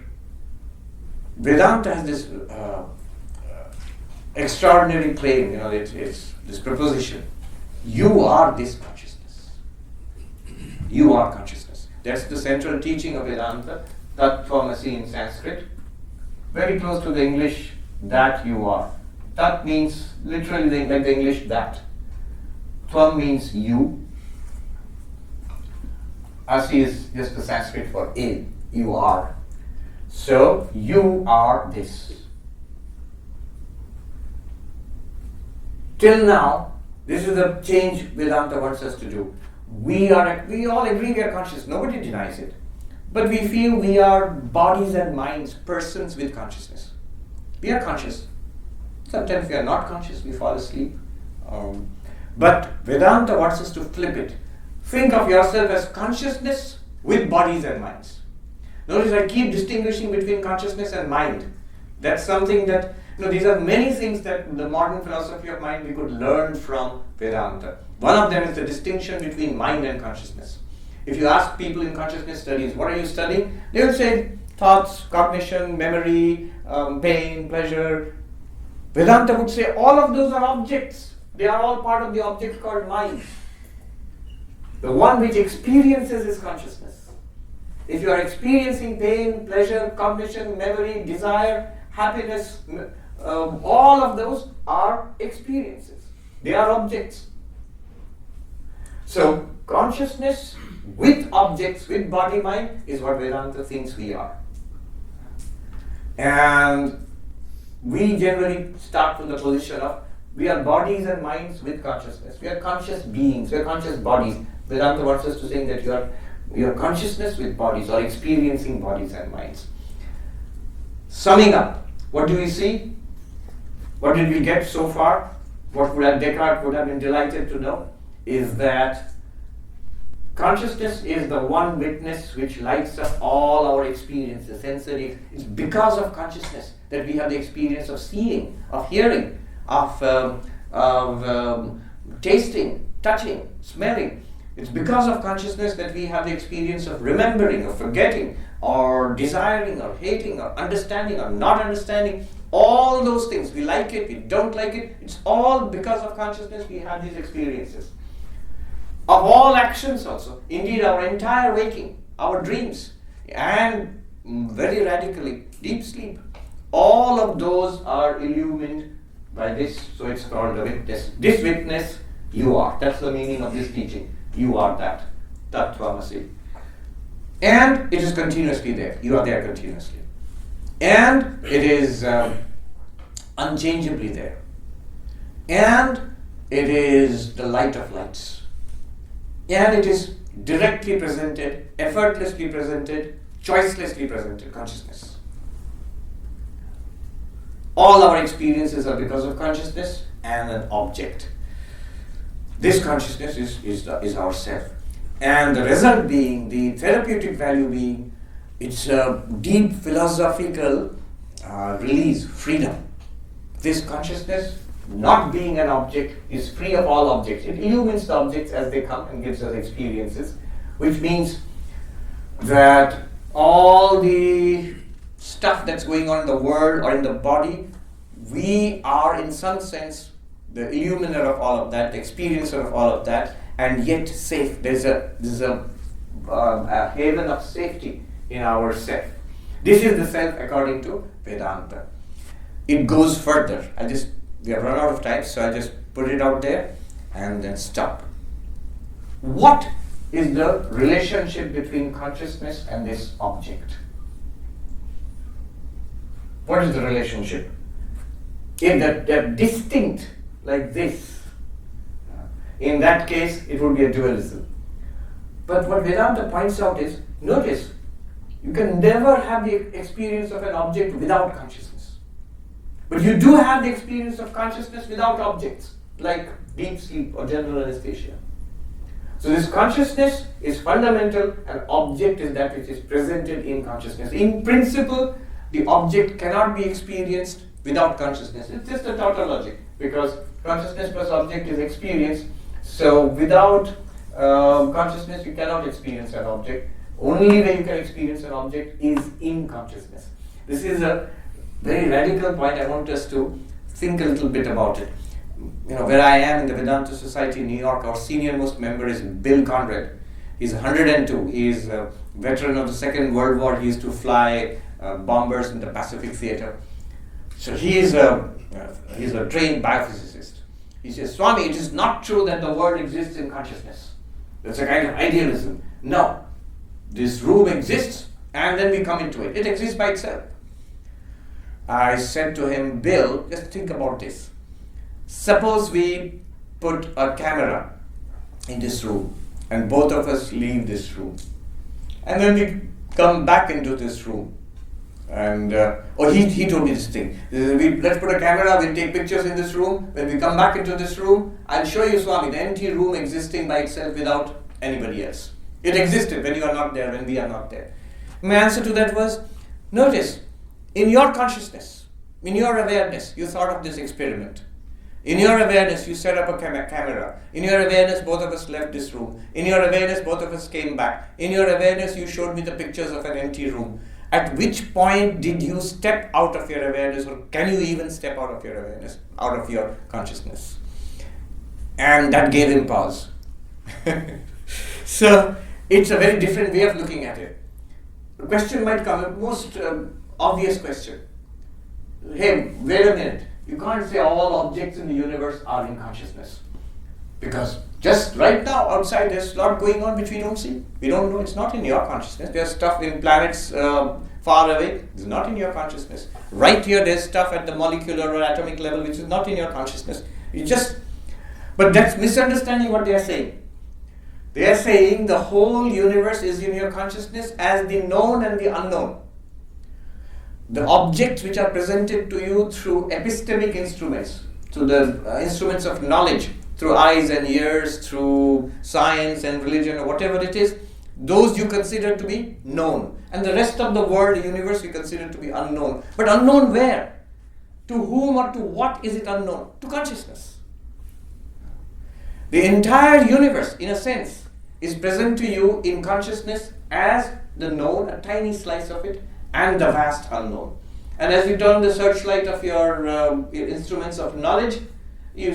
Vedanta has this extraordinary claim, it's this proposition. You are this consciousness. You are consciousness. That's the central teaching of Vedanta, Tattvamasi in Sanskrit. Very close to the English, that you are. Tat means literally like the English that. Tvam means you. Asi is just the Sanskrit for in. You are. So, you are this. Till now, this is the change Vedanta wants us to do. We all agree we are conscious, nobody denies it. But we feel we are bodies and minds, persons with consciousness. We are conscious. Sometimes we are not conscious, we fall asleep. But Vedanta wants us to flip it. Think of yourself as consciousness with bodies and minds. Notice I keep distinguishing between consciousness and mind. That's something that, these are many things that the modern philosophy of mind we could learn from Vedanta. One of them is the distinction between mind and consciousness. If you ask people in consciousness studies, what are you studying? They will say thoughts, cognition, memory, pain, pleasure. Vedanta would say all of those are objects. They are all part of the object called mind. The one which experiences is consciousness. If you are experiencing pain, pleasure, cognition, memory, desire, happiness, all of those are experiences. They are objects. So, consciousness with objects, with body, mind, is what Vedanta thinks we are. And we generally start from the position of we are bodies and minds with consciousness. We are conscious beings, we are conscious bodies. Vedanta wants us to say that you are consciousness with bodies or experiencing bodies and minds. Summing up, what do we see? What did we get so far? What Descartes would have been delighted to know is that consciousness is the one witness which lights up all our experiences, sensory. It's because of consciousness that we have the experience of seeing, of hearing, of tasting, touching, smelling. It's because of consciousness that we have the experience of remembering, of forgetting, or desiring or hating or understanding or not understanding, all those things, we like it, we don't like it, it's all because of consciousness we have these experiences. Of all actions also, indeed our entire waking, our dreams, and very radically, deep sleep, all of those are illumined by this, so it's called the witness. This witness, you are. That's the meaning of this teaching. You are that. Tattvamasi. And it is continuously there. You are there continuously. And it is unchangeably there. And it is the light of lights. And it is directly presented, effortlessly presented, choicelessly presented consciousness. All our experiences are because of consciousness and an object. This consciousness is our self. And the result being, the therapeutic value being, it's a deep philosophical release, freedom. This consciousness, not being an object, is free of all objects. It illumines the objects as they come and gives us experiences, which means that all the stuff that's going on in the world or in the body, we are in some sense the illuminer of all of that, the experiencer of all of that, and yet safe. There's a haven of safety in our self. This is the self according to Vedanta. It goes further. We have run out of time, so I just put it out there and then stop. What is the relationship between consciousness and this object? What is the relationship? If they're distinct like this, in that case it would be a dualism. But what Vedanta points out is, notice, you can never have the experience of an object without consciousness. But you do have the experience of consciousness without objects, like deep sleep or general anesthesia. So this consciousness is fundamental, and object is that which is presented in consciousness. In principle, the object cannot be experienced without consciousness. It's just a tautology, because consciousness plus object is experience. So without consciousness, you cannot experience an object. Only way you can experience an object is in consciousness. This is a very radical point. I want us to think a little bit about it. Where I am in the Vedanta Society in New York, our senior most member is Bill Conrad. He's 102. He's a veteran of the Second World War. He used to fly bombers in the Pacific Theater. So he's a trained biophysicist. He says, Swami, it is not true that the world exists in consciousness. That's a kind of idealism. No. This room exists, and then we come into it. It exists by itself. I said to him, Bill, just think about this. Suppose we put a camera in this room, and both of us leave this room. And then we come back into this room. And he told me this thing. Let's put a camera, we'll take pictures in this room. When we come back into this room, I'll show you, Swami, the empty room existing by itself without anybody else. It existed when you are not there, when we are not there. My answer to that was, notice, in your consciousness, in your awareness, you thought of this experiment. In your awareness, you set up a camera. In your awareness, both of us left this room. In your awareness, both of us came back. In your awareness, you showed me the pictures of an empty room. At which point did you step out of your awareness, or can you even step out of your awareness, out of your consciousness? And that gave him pause. So, it's a very different way of looking at it. The question might come, the most obvious question. Hey, wait a minute. You can't say all objects in the universe are in consciousness. Because just right now, outside, there's a lot going on which we don't see. We don't know, it's not in your consciousness. There's stuff in planets far away, it's not in your consciousness. Right here, there's stuff at the molecular or atomic level which is not in your consciousness. But that's misunderstanding what they are saying. They are saying the whole universe is in your consciousness as the known and the unknown. The objects which are presented to you through epistemic instruments, through the instruments of knowledge, through eyes and ears, through science and religion or whatever it is, those you consider to be known. And the rest of the world, the universe, you consider to be unknown. But unknown where? To whom or to what is it unknown? To consciousness. The entire universe, in a sense, is present to you in consciousness as the known, a tiny slice of it, and the vast unknown. And as you turn the searchlight of your instruments of knowledge,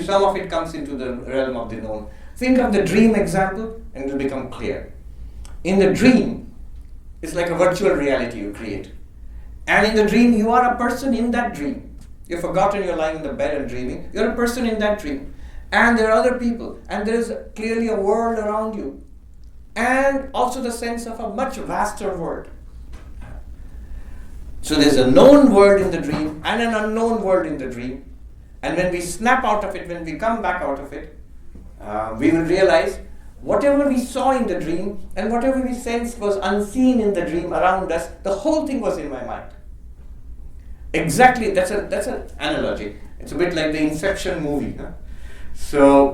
some of it comes into the realm of the known. Think of the dream example and it will become clear. In the dream, it's like a virtual reality you create. And in the dream, you are a person in that dream. You've forgotten you're lying in the bed and dreaming. You're a person in that dream. And there are other people. And there is clearly a world around you. And also the sense of a much vaster world. So there's a known world in the dream and an unknown world in the dream. And when we snap out of it, when we come back out of it, we will realize whatever we saw in the dream and whatever we sensed was unseen in the dream around us, the whole thing was in my mind. Exactly, that's an analogy. It's a bit like the Inception movie. Huh?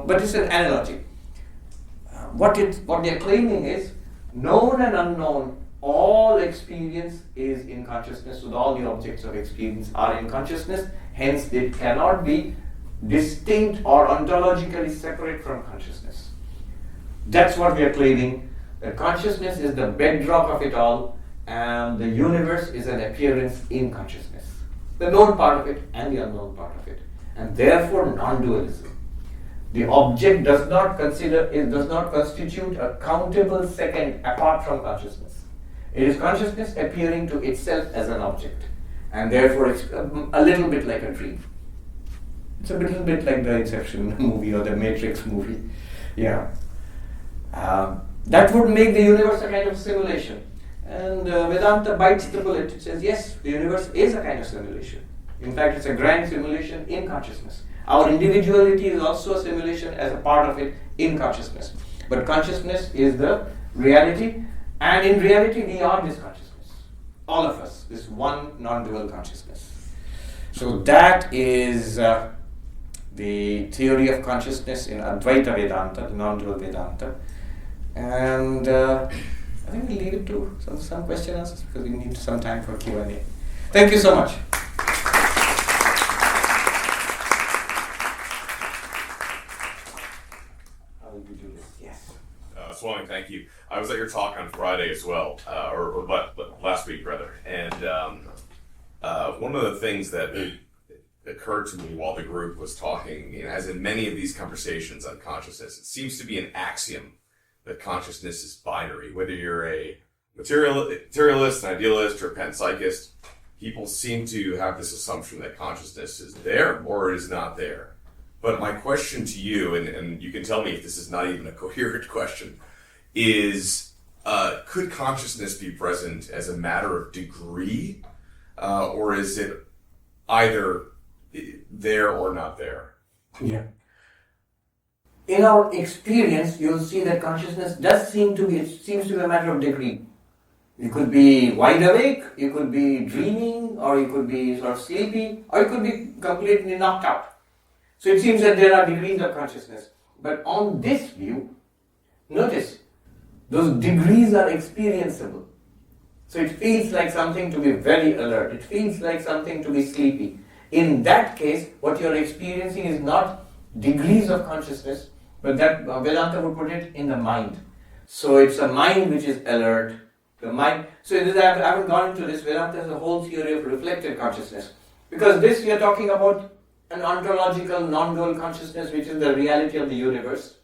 But it's an analogy. What they're claiming is, known and unknown, all experience is in consciousness, so all the objects of experience are in consciousness, hence it cannot be distinct or ontologically separate from consciousness. That's what we are claiming, that consciousness is the bedrock of it all, and the universe is an appearance in consciousness. The known part of it and the unknown part of it. And therefore non-dualism. The object does not constitute a countable second apart from consciousness. It is consciousness appearing to itself as an object. And therefore it's a little bit like a dream. It's a little bit like the Inception movie or the Matrix movie. Yeah. That would make the universe a kind of simulation. And Vedanta bites the bullet. It says, yes, the universe is a kind of simulation. In fact, it's a grand simulation in consciousness. Our individuality is also a simulation as a part of it in consciousness. But consciousness is the reality, and in reality we are this consciousness. All of us, this one non-dual consciousness. So that is the theory of consciousness in Advaita Vedanta, the non-dual Vedanta. And I think we'll leave it to some question answers because we need some time for Q&A. Thank you so much. Swami, thank you. I was at your talk on Friday as well, or last week rather, and one of the things that occurred to me while the group was talking, as in many of these conversations on consciousness, it seems to be an axiom that consciousness is binary. Whether you're a materialist, an idealist, or a panpsychist, people seem to have this assumption that consciousness is there or is not there. But my question to you, and you can tell me if this is not even a coherent question, is could consciousness be present as a matter of degree, or is it either there or not there? Yeah. In our experience, you'll see that consciousness seems to be a matter of degree. You could be wide awake, you could be dreaming, or you could be sort of sleepy, or you could be completely knocked out. So it seems that there are degrees of consciousness. But on this view, notice, those degrees are experienceable. So it feels like something to be very alert. It feels like something to be sleepy. In that case, what you're experiencing is not degrees of consciousness, but that Vedanta would put it in the mind. So it's a mind which is alert. The mind. So I haven't gone into this. Vedanta has a whole theory of reflected consciousness. Because this we are talking about an ontological, non-dual consciousness, which is the reality of the universe.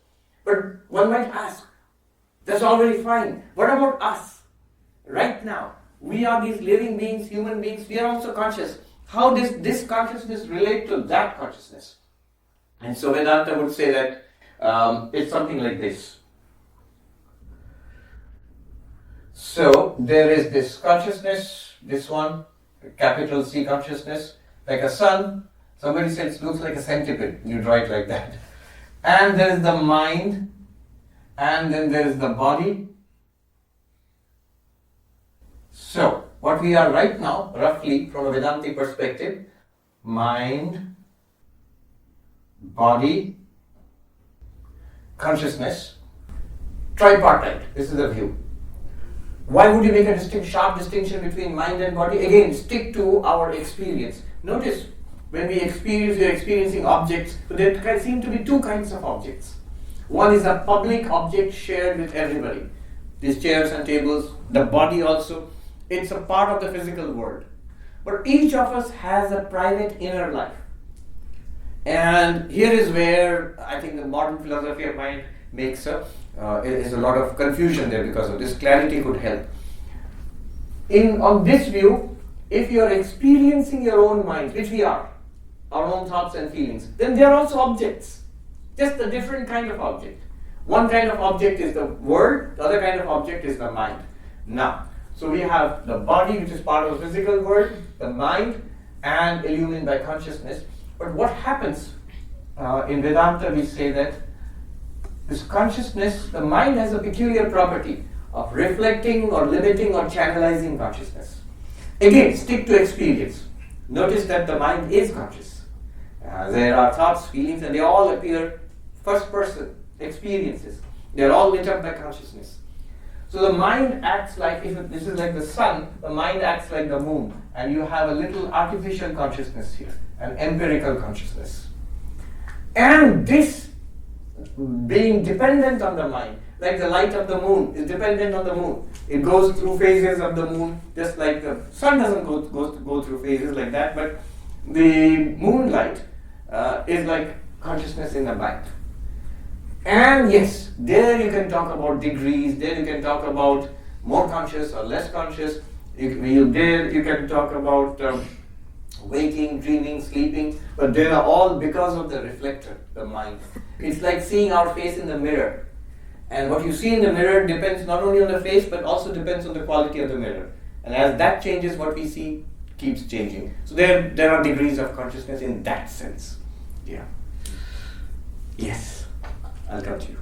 But one might ask, that's already fine. What about us? Right now, we are these living beings, human beings, we are also conscious. How does this consciousness relate to that consciousness? And so Vedanta would say that it's something like this. So there is this consciousness, this one, capital C consciousness, like a sun. Somebody said it looks like a centipede. You draw it like that. And there is the mind, and then there is the body. So, what we are right now, roughly from a Vedantic perspective, mind, body, consciousness, tripartite. This is the view. Why would you make a sharp distinction between mind and body? Again, stick to our experience. Notice, when we experience, we are experiencing objects, but there seem to be two kinds of objects. One is a public object shared with everybody. these chairs and tables, the body also, it's a part of the physical world. But each of us has a private inner life. And here is where I think the modern philosophy of mind makes up. There's a lot of confusion there because of this. Clarity could help. On this view, if you are experiencing your own mind, which we are, our own thoughts and feelings, then they are also objects. Just a different kind of object. One kind of object is the world, the other kind of object is the mind. Now, so we have the body, which is part of the physical world, the mind, and illumined by consciousness. But what happens in Vedanta, we say that this consciousness, the mind has a peculiar property of reflecting or limiting or channelizing consciousness. Again, stick to experience. Notice that the mind is conscious. There are thoughts, feelings, and they all appear first person experiences. They are all lit up by consciousness. So the mind acts like, if this is like the sun, the mind acts like the moon, and you have a little artificial consciousness here, an empirical consciousness. And this being dependent on the mind, like the light of the moon is dependent on the moon. It goes through phases of the moon, just like the sun doesn't go through phases like that, but the moonlight is like consciousness in the mind. And yes, there you can talk about degrees, there you can talk about more conscious or less conscious. There you can talk about waking, dreaming, sleeping, but they are all because of the reflector, the mind. It's like seeing our face in the mirror. And what you see in the mirror depends not only on the face, but also depends on the quality of the mirror. And as that changes, what we see keeps changing. So there are degrees of consciousness in that sense. Yeah. Yes. I'll come to you.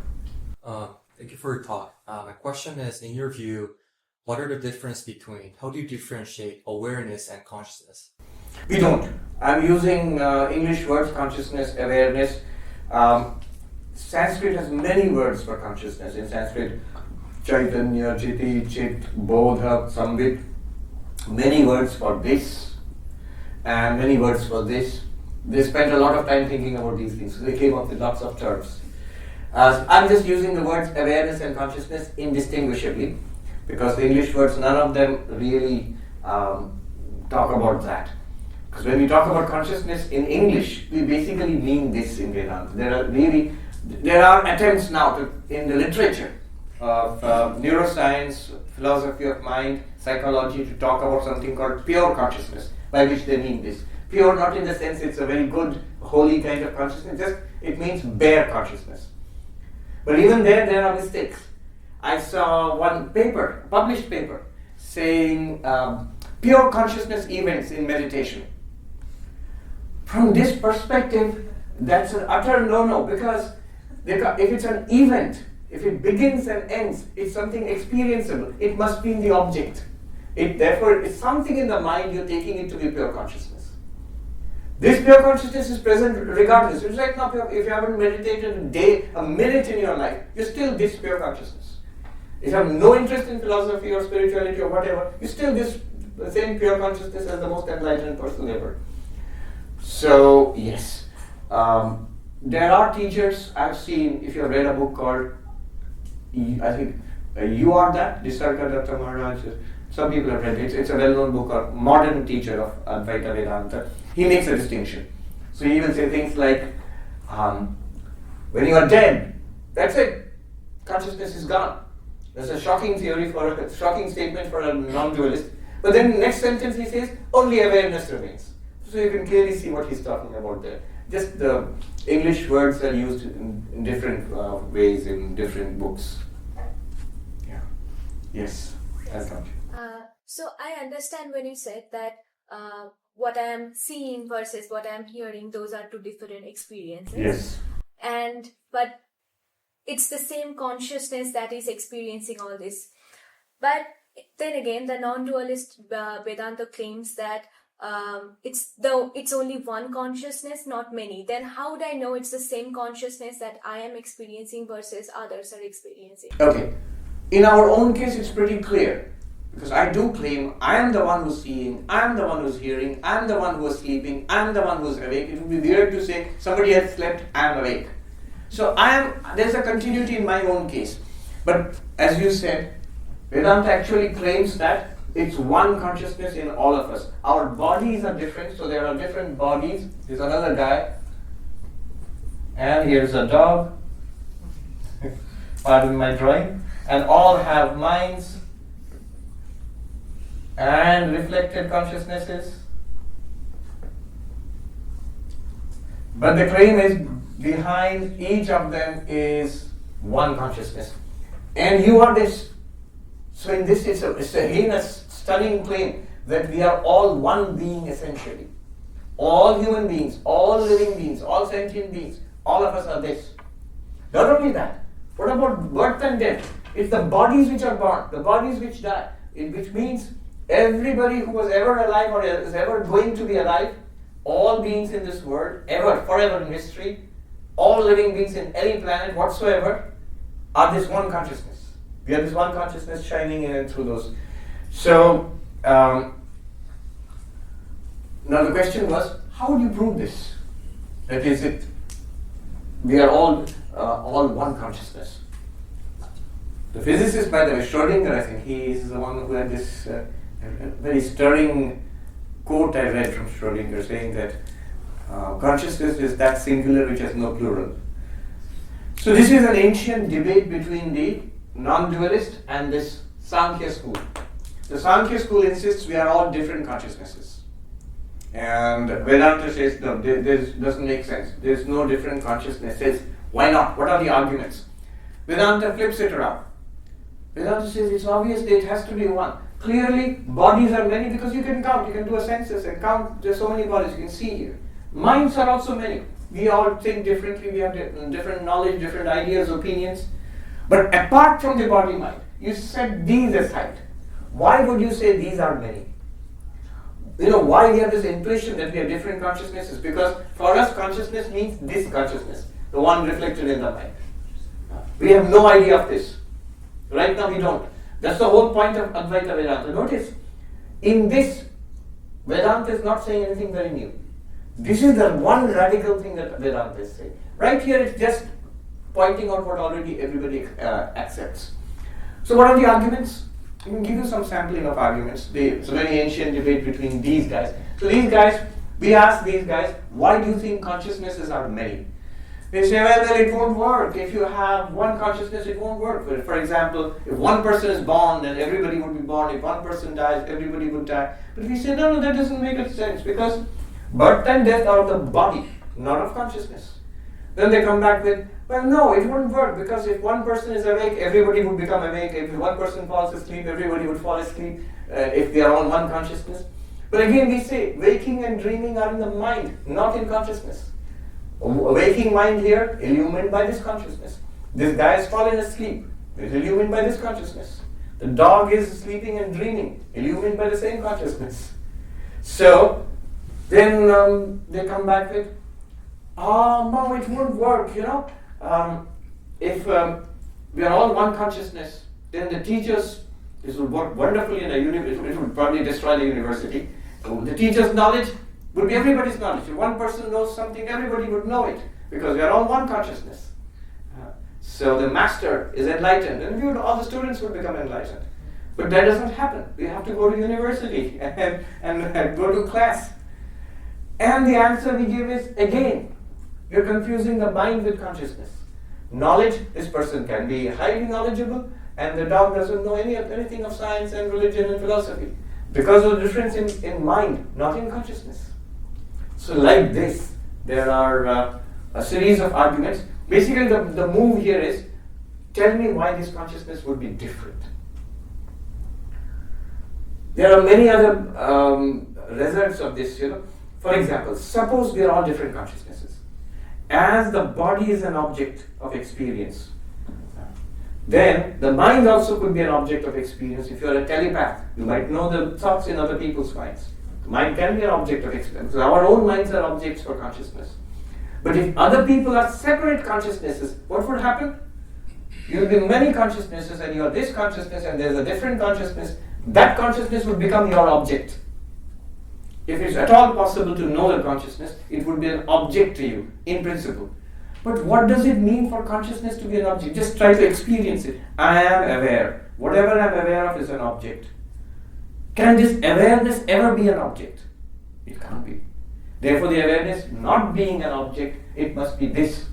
Thank you for your talk. My question is, in your view, what are the difference between, how do you differentiate awareness and consciousness? We don't. I'm using English words, consciousness, awareness. Sanskrit has many words for consciousness. In Sanskrit, Chaitanya, Chiti, Chit, Bodha, Sambit. Many words for this and many words for this. They spent a lot of time thinking about these things. So they came up with lots of terms. I'm just using the words awareness and consciousness indistinguishably because the English words, none of them really talk about that. Because when we talk about consciousness in English, we basically mean this in Vedanta. There are attempts now in the literature of neuroscience, philosophy of mind, psychology to talk about something called pure consciousness, by which they mean this. Pure not in the sense it's a very good, holy kind of consciousness, just it means bare consciousness. But even there are mistakes. I saw one paper, published paper, saying pure consciousness events in meditation. From this perspective, that's an utter no-no because if it's an event, if it begins and ends, it's something experienceable. It must be in the object. Therefore, it's something in the mind, you're taking it to be pure consciousness. This pure consciousness is present regardless. It's like now, if you haven't meditated a minute in your life, you're still this pure consciousness. If you have no interest in philosophy or spirituality or whatever, you're still the same pure consciousness as the most enlightened person ever. So, yes. There are teachers I've seen, if you've read a book called, I think, You Are That, Nisargadatta Maharaj. Some people have read it. It's a well-known book, a modern teacher of Advaita Vedanta. He makes a distinction. So he will say things like, when you are dead, that's it. Consciousness is gone. That's a shocking shocking statement for a non-dualist. But then the next sentence he says, only awareness remains. So you can clearly see what he's talking about there. Just the English words are used in different ways in different books. Yeah. Yes. I'll come to you. So I understand when you said that what I am seeing versus what I am hearing, those are two different experiences. Yes. But it's the same consciousness that is experiencing all this. But then again, the non-dualist Vedanta claims that it's only one consciousness, not many. Then how do I know it's the same consciousness that I am experiencing versus others are experiencing? Okay. In our own case, it's pretty clear. Because I do claim I am the one who's seeing, I am the one who's hearing, I am the one who is sleeping, I am the one who's awake. It would be weird to say somebody has slept, I am awake. So there's a continuity in my own case. But as you said, Vedanta actually claims that it's one consciousness in all of us. Our bodies are different, so there are different bodies. There's another guy, and here's a dog. Pardon my drawing. And all have minds and reflected consciousnesses. But the claim is behind each of them is one consciousness. And you are this. So in this, it's a heinous, stunning claim that we are all one being essentially. All human beings, all living beings, all sentient beings, all of us are this. Not only that, what about birth and death? It's the bodies which are born, the bodies which die, which means everybody who was ever alive or is ever going to be alive, all beings in this world, ever, forever in history, all living beings in any planet whatsoever, are this one consciousness. We have this one consciousness shining in and through those. So, now the question was, how would you prove this? That is it, we are all one consciousness. The physicist, by the way, Schrödinger, I think, he is the one who had this very stirring quote I read from Schrödinger saying that consciousness is that singular which has no plural. So this is an ancient debate between the non-dualist and this Sankhya school. The Sankhya school insists we are all different consciousnesses. And Vedanta says, no, this doesn't make sense. There's no different consciousnesses. Why not? What are the arguments? Vedanta flips it around. Vedanta says it's obvious that it has to be one. Clearly, bodies are many because you can count. You can do a census and count. There's so many bodies you can see here. Minds are also many. We all think differently. We have different knowledge, different ideas, opinions. But apart from the body-mind, you set these aside. Why would you say these are many? You know why we have this intuition that we have different consciousnesses? Because for us, consciousness means this consciousness, the one reflected in the mind. We have no idea of this. Right now we don't. That's the whole point of Advaita Vedanta. Notice, in this, Vedanta is not saying anything very new. This is the one radical thing that Vedanta is saying. Right here it's just pointing out what already everybody accepts. So what are the arguments? I can give you some sampling of arguments. It's a very ancient debate between these guys. So these guys, we ask these guys, why do you think consciousnesses are many? They say, well, it won't work. If you have one consciousness, it won't work. For example, if one person is born, then everybody would be born. If one person dies, everybody would die. But we say, no, that doesn't make sense because birth and death are of the body, not of consciousness. Then they come back with, well, no, it wouldn't work because if one person is awake, everybody would become awake. If one person falls asleep, everybody would fall asleep if they are on one consciousness. But again, we say, waking and dreaming are in the mind, not in consciousness. A waking mind here, illumined by this consciousness. This guy has fallen asleep, is illumined by this consciousness. The dog is sleeping and dreaming, illumined by the same consciousness. So, then they come back with, no, it won't work, if we are all one consciousness, then the teachers, this will work wonderfully in a university, it would probably destroy the university. The teacher's knowledge would be everybody's knowledge. If one person knows something, everybody would know it, because we are all one consciousness. So the master is enlightened, and all the students would become enlightened. But that doesn't happen. We have to go to university and go to class. And the answer we give is, again, you're confusing the mind with consciousness. Knowledge, this person can be highly knowledgeable, and the dog doesn't know anything of science and religion and philosophy. Because of the difference in mind, not in consciousness. So like this, there are a series of arguments. Basically, the move here is, tell me why this consciousness would be different. There are many other results of this, For example, suppose we are all different consciousnesses. As the body is an object of experience, then the mind also could be an object of experience. If you are a telepath, you might know the thoughts in other people's minds. The mind can be an object of experience. So our own minds are objects for consciousness. But if other people are separate consciousnesses, what would happen? You will be many consciousnesses, and you are this consciousness, and there is a different consciousness. That consciousness would become your object. If it's at all possible to know the consciousness, it would be an object to you, in principle. But what does it mean for consciousness to be an object? Just try to experience it. I am aware. whatever I'm aware of is an object. Can this awareness ever be an object? It can't be. Therefore, the awareness not being an object, it must be this.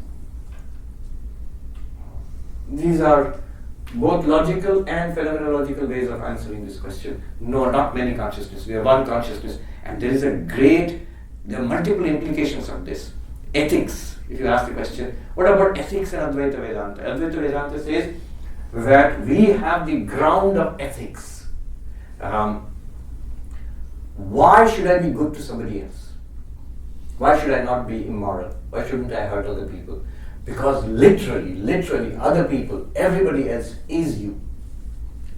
These are both logical and phenomenological ways of answering this question. No, not many consciousnesses. We have one consciousness, and there are multiple implications of this. Ethics, if you ask the question, what about ethics in Advaita Vedanta? Advaita Vedanta says that we have the ground of ethics. Why should I be good to somebody else? Why should I not be immoral? Why shouldn't I hurt other people? Because literally, other people, everybody else is you.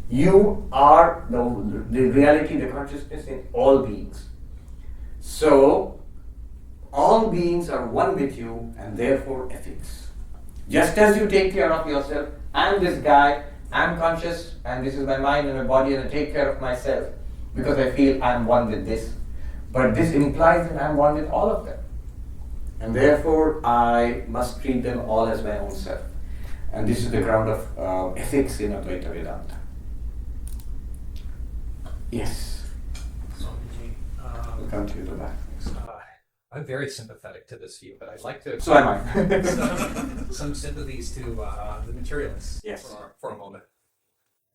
You are the reality, the consciousness in all beings. So, all beings are one with you, and therefore ethics. Just as you take care of yourself, I'm this guy, I'm conscious, and this is my mind and my body, and I take care of myself because I feel I'm one with this. But this implies that I'm one with all of them. And therefore, I must treat them all as my own self. And this is the ground of ethics in Advaita Vedanta. Yes. Swamiji, We'll come to you to that. I'm very sympathetic to this view, but I'd like to So am I. some sympathies to the materialists Yes. for a moment.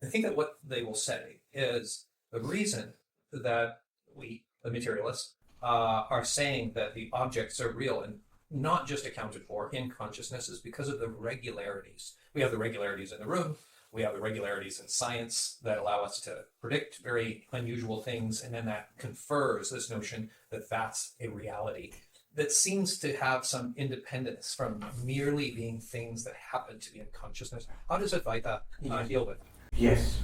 I think that what they will say is the reason that we, the materialists, are saying that the objects are real and not just accounted for in consciousness is because of the regularities. We have the regularities in the room, we have the regularities in science that allow us to predict very unusual things, and then that confers this notion that that's a reality that seems to have some independence from merely being things that happen to be in consciousness. How does Advaita deal with it? Yes.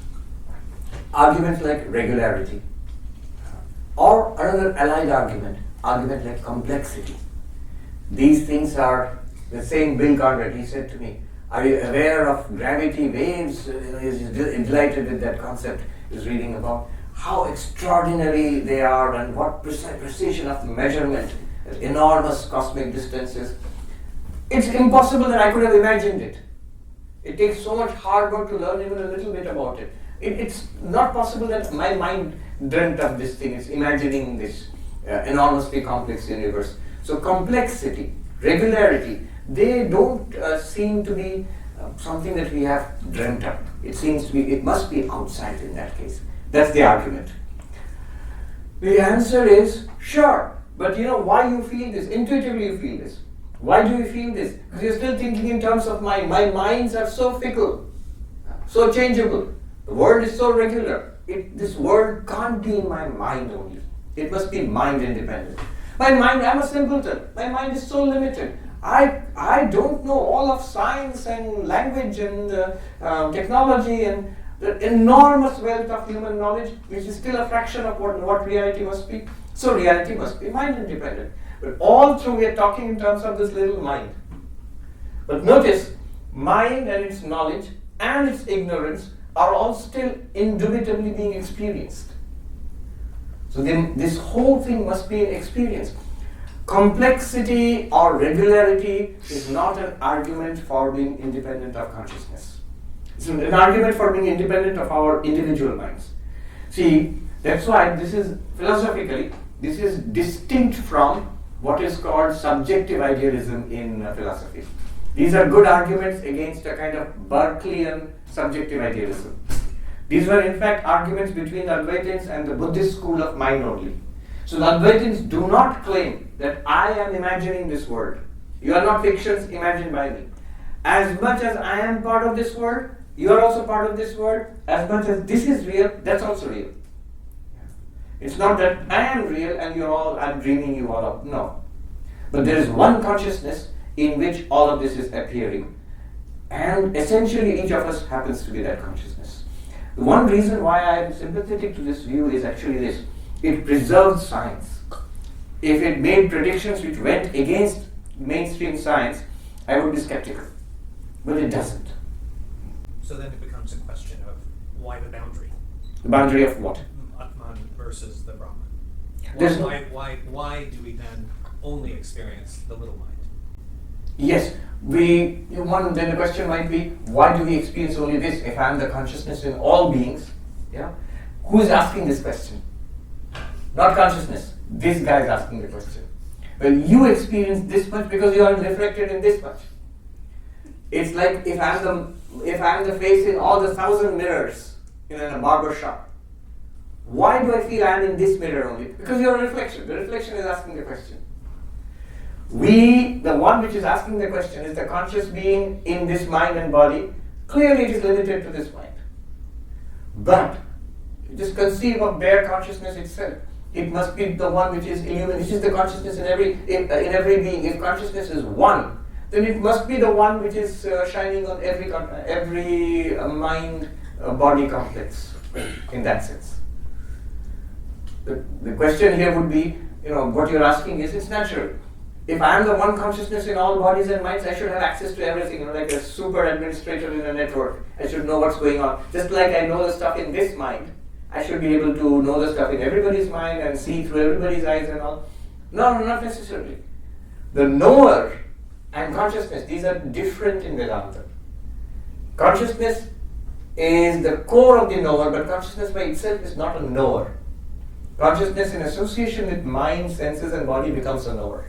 Arguments like regularity. Or another allied argument like complexity. These things are the same Bill Conrad, he said to me, are you aware of gravity waves? He's delighted with that concept. He's reading about how extraordinary they are and what precision of measurement, enormous cosmic distances. It's impossible that I could have imagined it. It takes so much hard work to learn even a little bit about it. It's not possible that my mind dreamt of this thing. It's imagining this enormously complex universe. So complexity, regularity, they don't seem to be something that we have dreamt up. It must be outside in that case. That's the argument. The answer is, sure, but why you feel this? Intuitively you feel this. Why do you feel this? Because you're still thinking in terms of mind. My minds are so fickle, so changeable. The world is so regular. This world can't be in my mind only. It must be mind independent. My mind, I'm a simpleton. My mind is so limited. I don't know all of science and language and technology and the enormous wealth of human knowledge, which is still a fraction of what reality must be. So reality must be mind independent. But all through we are talking in terms of this little mind. But notice, mind and its knowledge and its ignorance are all still indubitably being experienced. So then this whole thing must be an experience. Complexity or regularity is not an argument for being independent of consciousness. It's an argument for being independent of our individual minds. See, that's why this is philosophically, this is distinct from what is called subjective idealism in philosophy. These are good arguments against a kind of Berkeleyan subjective idealism. These were in fact arguments between the Advaitins and the Buddhist school of mind only. So the Advaitins do not claim that I am imagining this world. You are not fictions imagined by me. As much as I am part of this world, you are also part of this world. As much as this is real, that's also real. It's not that I am real and I'm dreaming you all up. No. But there is one consciousness in which all of this is appearing. And essentially each of us happens to be that consciousness. The one reason why I am sympathetic to this view is actually this. It preserves science. If it made predictions which went against mainstream science, I would be skeptical. But it doesn't. So then it becomes a question of why the boundary? The boundary of what? Atman versus the Brahman. There's Why do we then only experience the little mind? Yes, then the question might be, why do we experience only this? If I am the consciousness in all beings, yeah, who is asking this question? Not consciousness. This guy is asking the question. Well, you experience this much because you are reflected in this much. It's like if I'm the face in all the 1,000 mirrors in a barber shop. Why do I feel I am in this mirror only? Because you are a reflection. The reflection is asking the question. The one which is asking the question is the conscious being in this mind and body. Clearly it is limited to this mind. But just conceive of bare consciousness itself. It must be the one which is illuminated, which is the consciousness in every being. If consciousness is one, then it must be the one which is shining on every mind-body complex in that sense. The question here would be, what you're asking is, it's natural. If I am the one consciousness in all bodies and minds, I should have access to everything, like a super administrator in a network. I should know what's going on. Just like I know the stuff in this mind, I should be able to know the stuff in everybody's mind and see through everybody's eyes and all. No, not necessarily. The knower and consciousness, these are different in Vedanta. Consciousness is the core of the knower, but consciousness by itself is not a knower. Consciousness in association with mind, senses and body becomes a knower.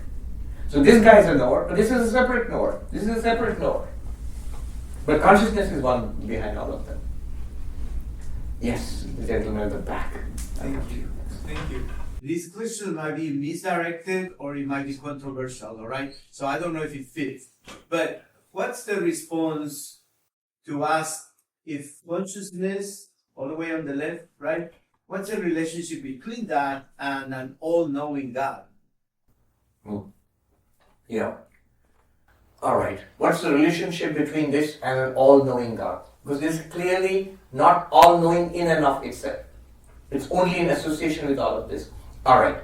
So this guy is a knower, but this is a separate knower. This is a separate knower. But consciousness is one behind all of them. Yes, the gentleman at the back. Thank you. Thank you. This question might be misdirected or it might be controversial, all right? So I don't know if it fits. But what's the response to ask if consciousness, all the way on the left, right? What's the relationship between that and an all-knowing God? Yeah. All right. What's the relationship between this and an all-knowing God? Because this is clearly not all-knowing in and of itself. It's only in association with all of this. All right.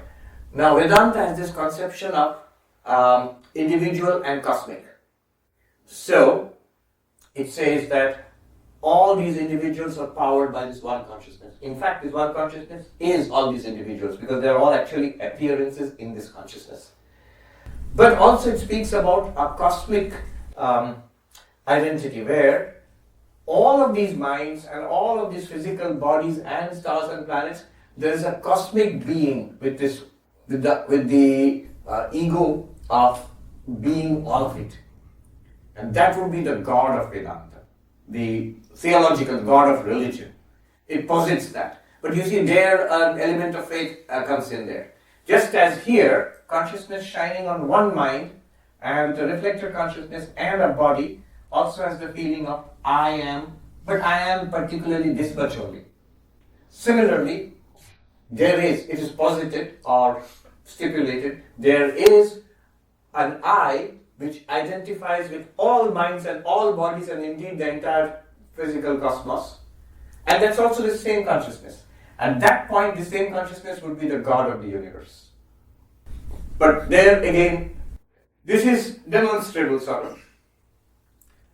Now, Vedanta has this conception of individual and cosmic. So, it says that all these individuals are powered by this one consciousness. In fact, this one consciousness is all these individuals because they're all actually appearances in this consciousness. But also it speaks about a cosmic identity where all of these minds and all of these physical bodies and stars and planets, there is a cosmic being with the ego of being all of it. And that would be the God of Vedanta, the theological God of religion. It posits that. But you see there an element of faith comes in there. Just as here, consciousness shining on one mind and the reflector consciousness and a body also has the feeling of I am, but I am particularly this much only. Similarly, it is posited or stipulated, there is an I which identifies with all minds and all bodies and indeed the entire physical cosmos. And that's also the same consciousness. At that point, the same consciousness would be the God of the universe. But there again, this is demonstrable sort of.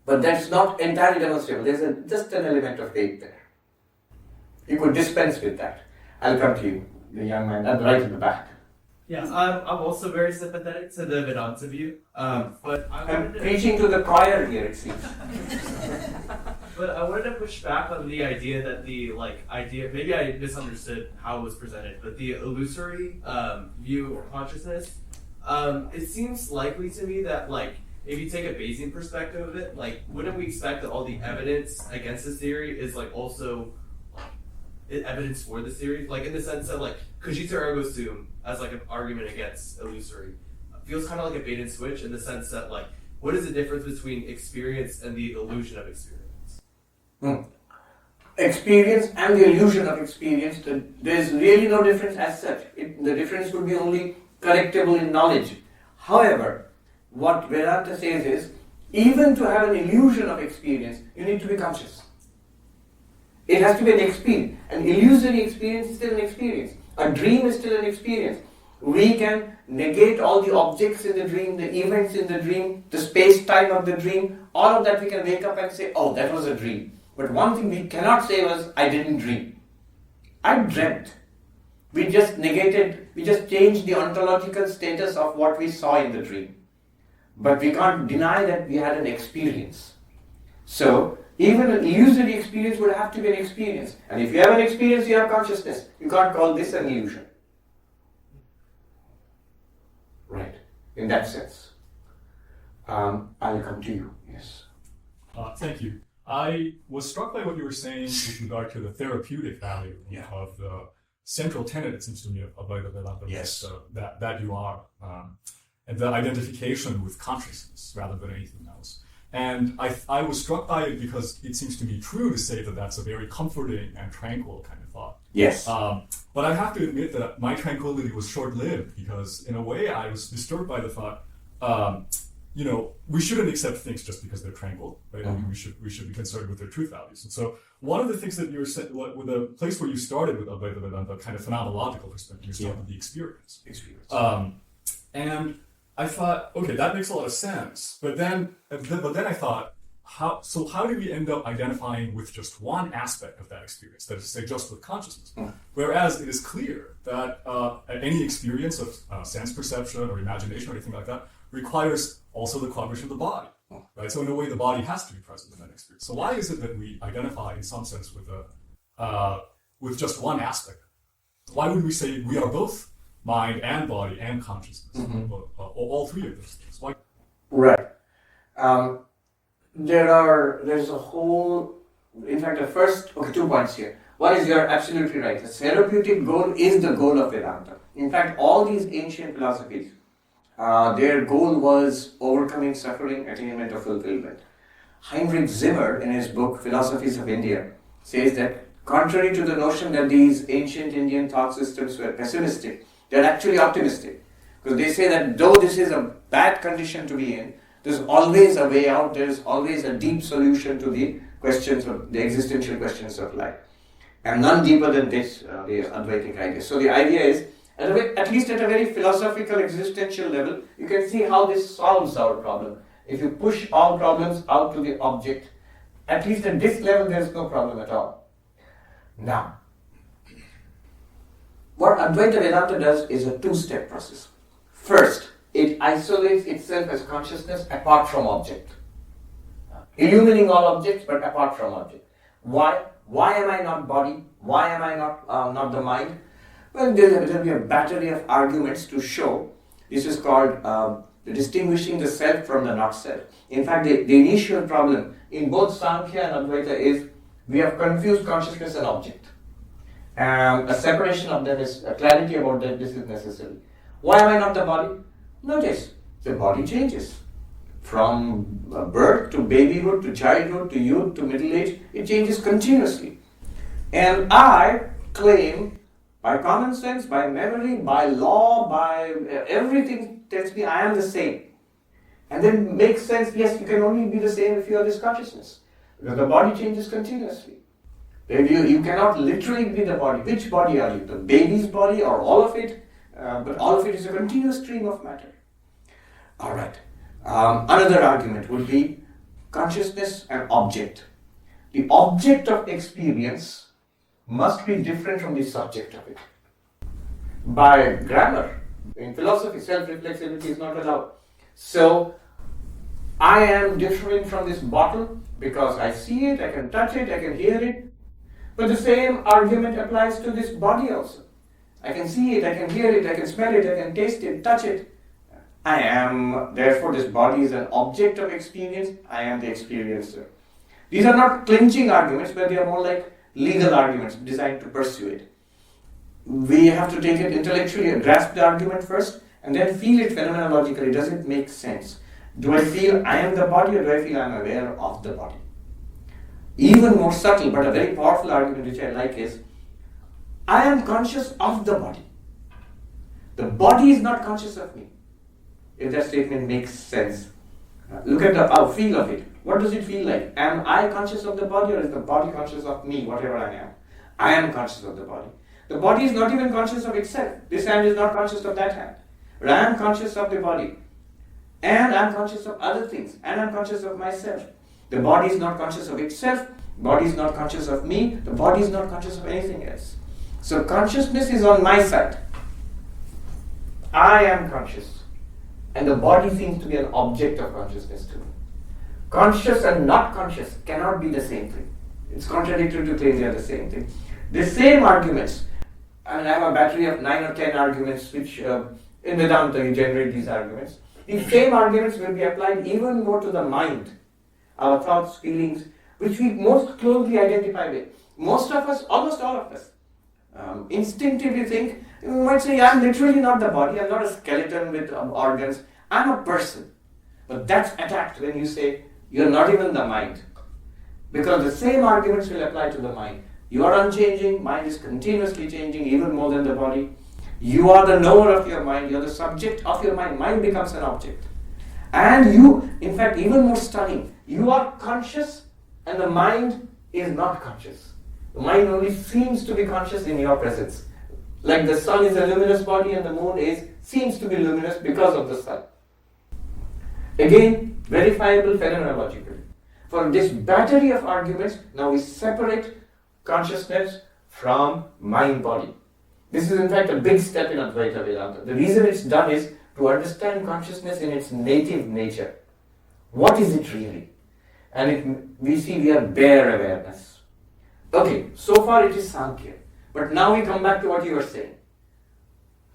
But that's not entirely demonstrable. There's just an element of faith there. You could dispense with that. I'll come to you, the young man, right in the back. Yeah, I'm also very sympathetic to the Vedanta view, but I'm preaching to the choir here, it seems. But I wanted to push back on the idea that maybe I misunderstood how it was presented, but the illusory view of consciousness, it seems likely to me that if you take a Bayesian perspective of it, wouldn't we expect that all the evidence against this theory is also evidence for this theory? In the sense that cogito ergo sum as an argument against illusory feels kind of like a bait and switch in the sense that what is the difference between experience and the illusion of experience? Experience and the illusion of experience, there's really no difference as such. The difference would be only correctable in knowledge. However, what Vedanta says is, even to have an illusion of experience, you need to be conscious. It has to be an experience. An illusory experience is still an experience. A dream is still an experience. We can negate all the objects in the dream, the events in the dream, the space-time of the dream, all of that we can wake up and say, oh, that was a dream. But one thing we cannot say was, I didn't dream. I dreamt. We just changed the ontological status of what we saw in the dream. but we can't deny that we had an experience. So, even an illusory experience would have to be an experience. And if you have an experience, you have consciousness. You can't call this an illusion. Right, in that sense. I'll come to you, yes. Thank you. I was struck by what you were saying with regard to the therapeutic value of the central tenet, it seems to me, of Advaita Vedanta. Yes. That you are, and the identification with consciousness rather than anything else. And I was struck by it because it seems to me true to say that that's a very comforting and tranquil kind of thought. Yes. But I have to admit that my tranquility was short-lived because, in a way, I was disturbed by the thought, we shouldn't accept things just because they're tranquil, right? I mean, we should be concerned with their truth values. And so, one of the things that you were saying, with the place where you started with Advaita Vedanta, kind of phenomenological perspective, you started with the experience. And I thought, okay, that makes a lot of sense. But then I thought, how do we end up identifying with just one aspect of that experience, that is to say, just with consciousness? Whereas it is clear that any experience of sense perception or imagination or anything like that requires also the cooperation of the body, right? So in a way, the body has to be present in that experience. So why is it that we identify, in some sense, with just one aspect? Why would we say we are both mind and body and consciousness, all three of those things? Why? Right. There's a whole, in fact, 2 points here. One is, you're absolutely right. The therapeutic goal is the goal of Vedanta. In fact, all these ancient philosophies, their goal was overcoming suffering, attainment of fulfillment. Heinrich Zimmer, in his book Philosophies of India, says that contrary to the notion that these ancient Indian thought systems were pessimistic, they're actually optimistic. Because they say that though this is a bad condition to be in, there's always a way out, there's always a deep solution to the questions of the existential questions of life. And none deeper than this, the Advaitic idea. So the idea is, at least at a very philosophical, existential level, you can see how this solves our problem. If you push all problems out to the object, at least at this level, there's no problem at all. Now, what Advaita Vedanta does is a two-step process. First, it isolates itself as consciousness apart from object. Illumining all objects, but apart from object. Why? Why am I not body? Why am I not the mind? Well, there will be a battery of arguments to show. This is called distinguishing the self from the not self. In fact, the initial problem in both Sankhya and Advaita is we have confused consciousness and object. A separation of them is, a clarity about that this is necessary. Why am I not the body? Notice, the body changes. From birth to babyhood to childhood to youth to middle age, it changes continuously. And I claim, by common sense, by memory, by law, by everything tells me I am the same. And then it makes sense, yes, you can only be the same if you are this consciousness. Because the body changes continuously. You cannot literally be the body. Which body are you? The baby's body or all of it? But all of it is a continuous stream of matter. Alright. Another argument would be consciousness and object. The object of experience must be different from the subject of it. By grammar, in philosophy, self-reflexivity is not allowed. So, I am different from this bottle because I see it, I can touch it, I can hear it. But the same argument applies to this body also. I can see it, I can hear it, I can smell it, I can taste it, touch it. I am, therefore this body is an object of experience, I am the experiencer. These are not clinching arguments, but they are more like legal arguments designed to persuade. We have to take it intellectually and grasp the argument first, and then feel it phenomenologically. Does it make sense? Do I feel I am the body, or do I feel I am aware of the body? Even more subtle, but a very powerful argument which I like is, I am conscious of the body. The body is not conscious of me. If that statement makes sense. Look at the feel of it. What does it feel like? Am I conscious of the body, or is the body conscious of me, whatever I am? I am conscious of the body. The body is not even conscious of itself. This hand is not conscious of that hand. But I am conscious of the body. And I am conscious of other things. And I am conscious of myself. The body is not conscious of itself. The body is not conscious of me. The body is not conscious of anything else. So consciousness is on my side. I am conscious. and the body seems to be an object of consciousness to me. Conscious and not conscious cannot be the same thing. It's contradictory to claim they are the same thing. The same arguments, and I have a battery of 9 or 10 arguments which in Vedanta you generate these arguments. These same arguments will be applied even more to the mind, our thoughts, feelings, which we most closely identify with. Most of us, almost all of us, instinctively think, you might say, I'm literally not the body, I'm not a skeleton with organs, I'm a person. But that's attacked when you say, you're not even the mind. Because the same arguments will apply to the mind. You are unchanging, mind is continuously changing, even more than the body. You are the knower of your mind, you are the subject of your mind. Mind becomes an object. And you, in fact, even more stunning, you are conscious and the mind is not conscious. The mind only seems to be conscious in your presence. Like the sun is a luminous body and the moon seems to be luminous because of the sun. Again, verifiable phenomenologically. For this battery of arguments, now we separate consciousness from mind-body. This is in fact a big step in Advaita Vedanta. The reason it's done is to understand consciousness in its native nature. What is it really? And we see we are bare awareness. Okay, so far it is Sankhya. But now we come back to what you were saying.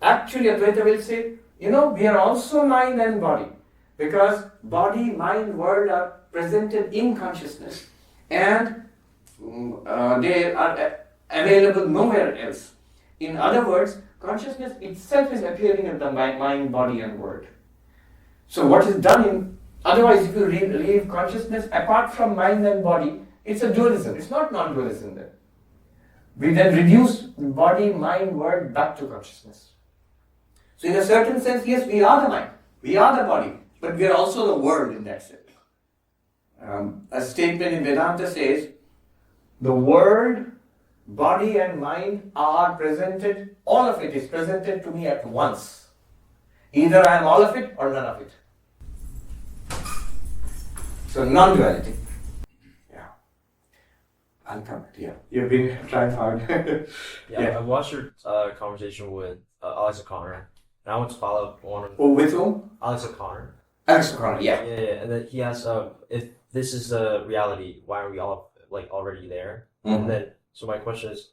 Actually, Advaita will say, we are also mind and body. Because body, mind, world are presented in consciousness. And they are available nowhere else. In other words, consciousness itself is appearing in the mind, body and world. So what is done otherwise if you leave consciousness apart from mind and body, it's a dualism. It's not non-dualism then. We then reduce body, mind, world back to consciousness. So in a certain sense, yes, we are the mind, we are the body, but we are also the world in that sense. A statement in Vedanta says, the world, body and mind are presented, all of it is presented to me at once. Either I am all of it or none of it. So non-duality. Yeah. I'll come back. Yeah. You've been trying hard. I watched your conversation with Alex O'Connor, and I want to follow up on... Oh, with whom? Alex O'Connor. Alex O'Connor, yeah. Yeah, and then he asked, if this is the reality, why are we all already there? Mm-hmm. And then, so my question is,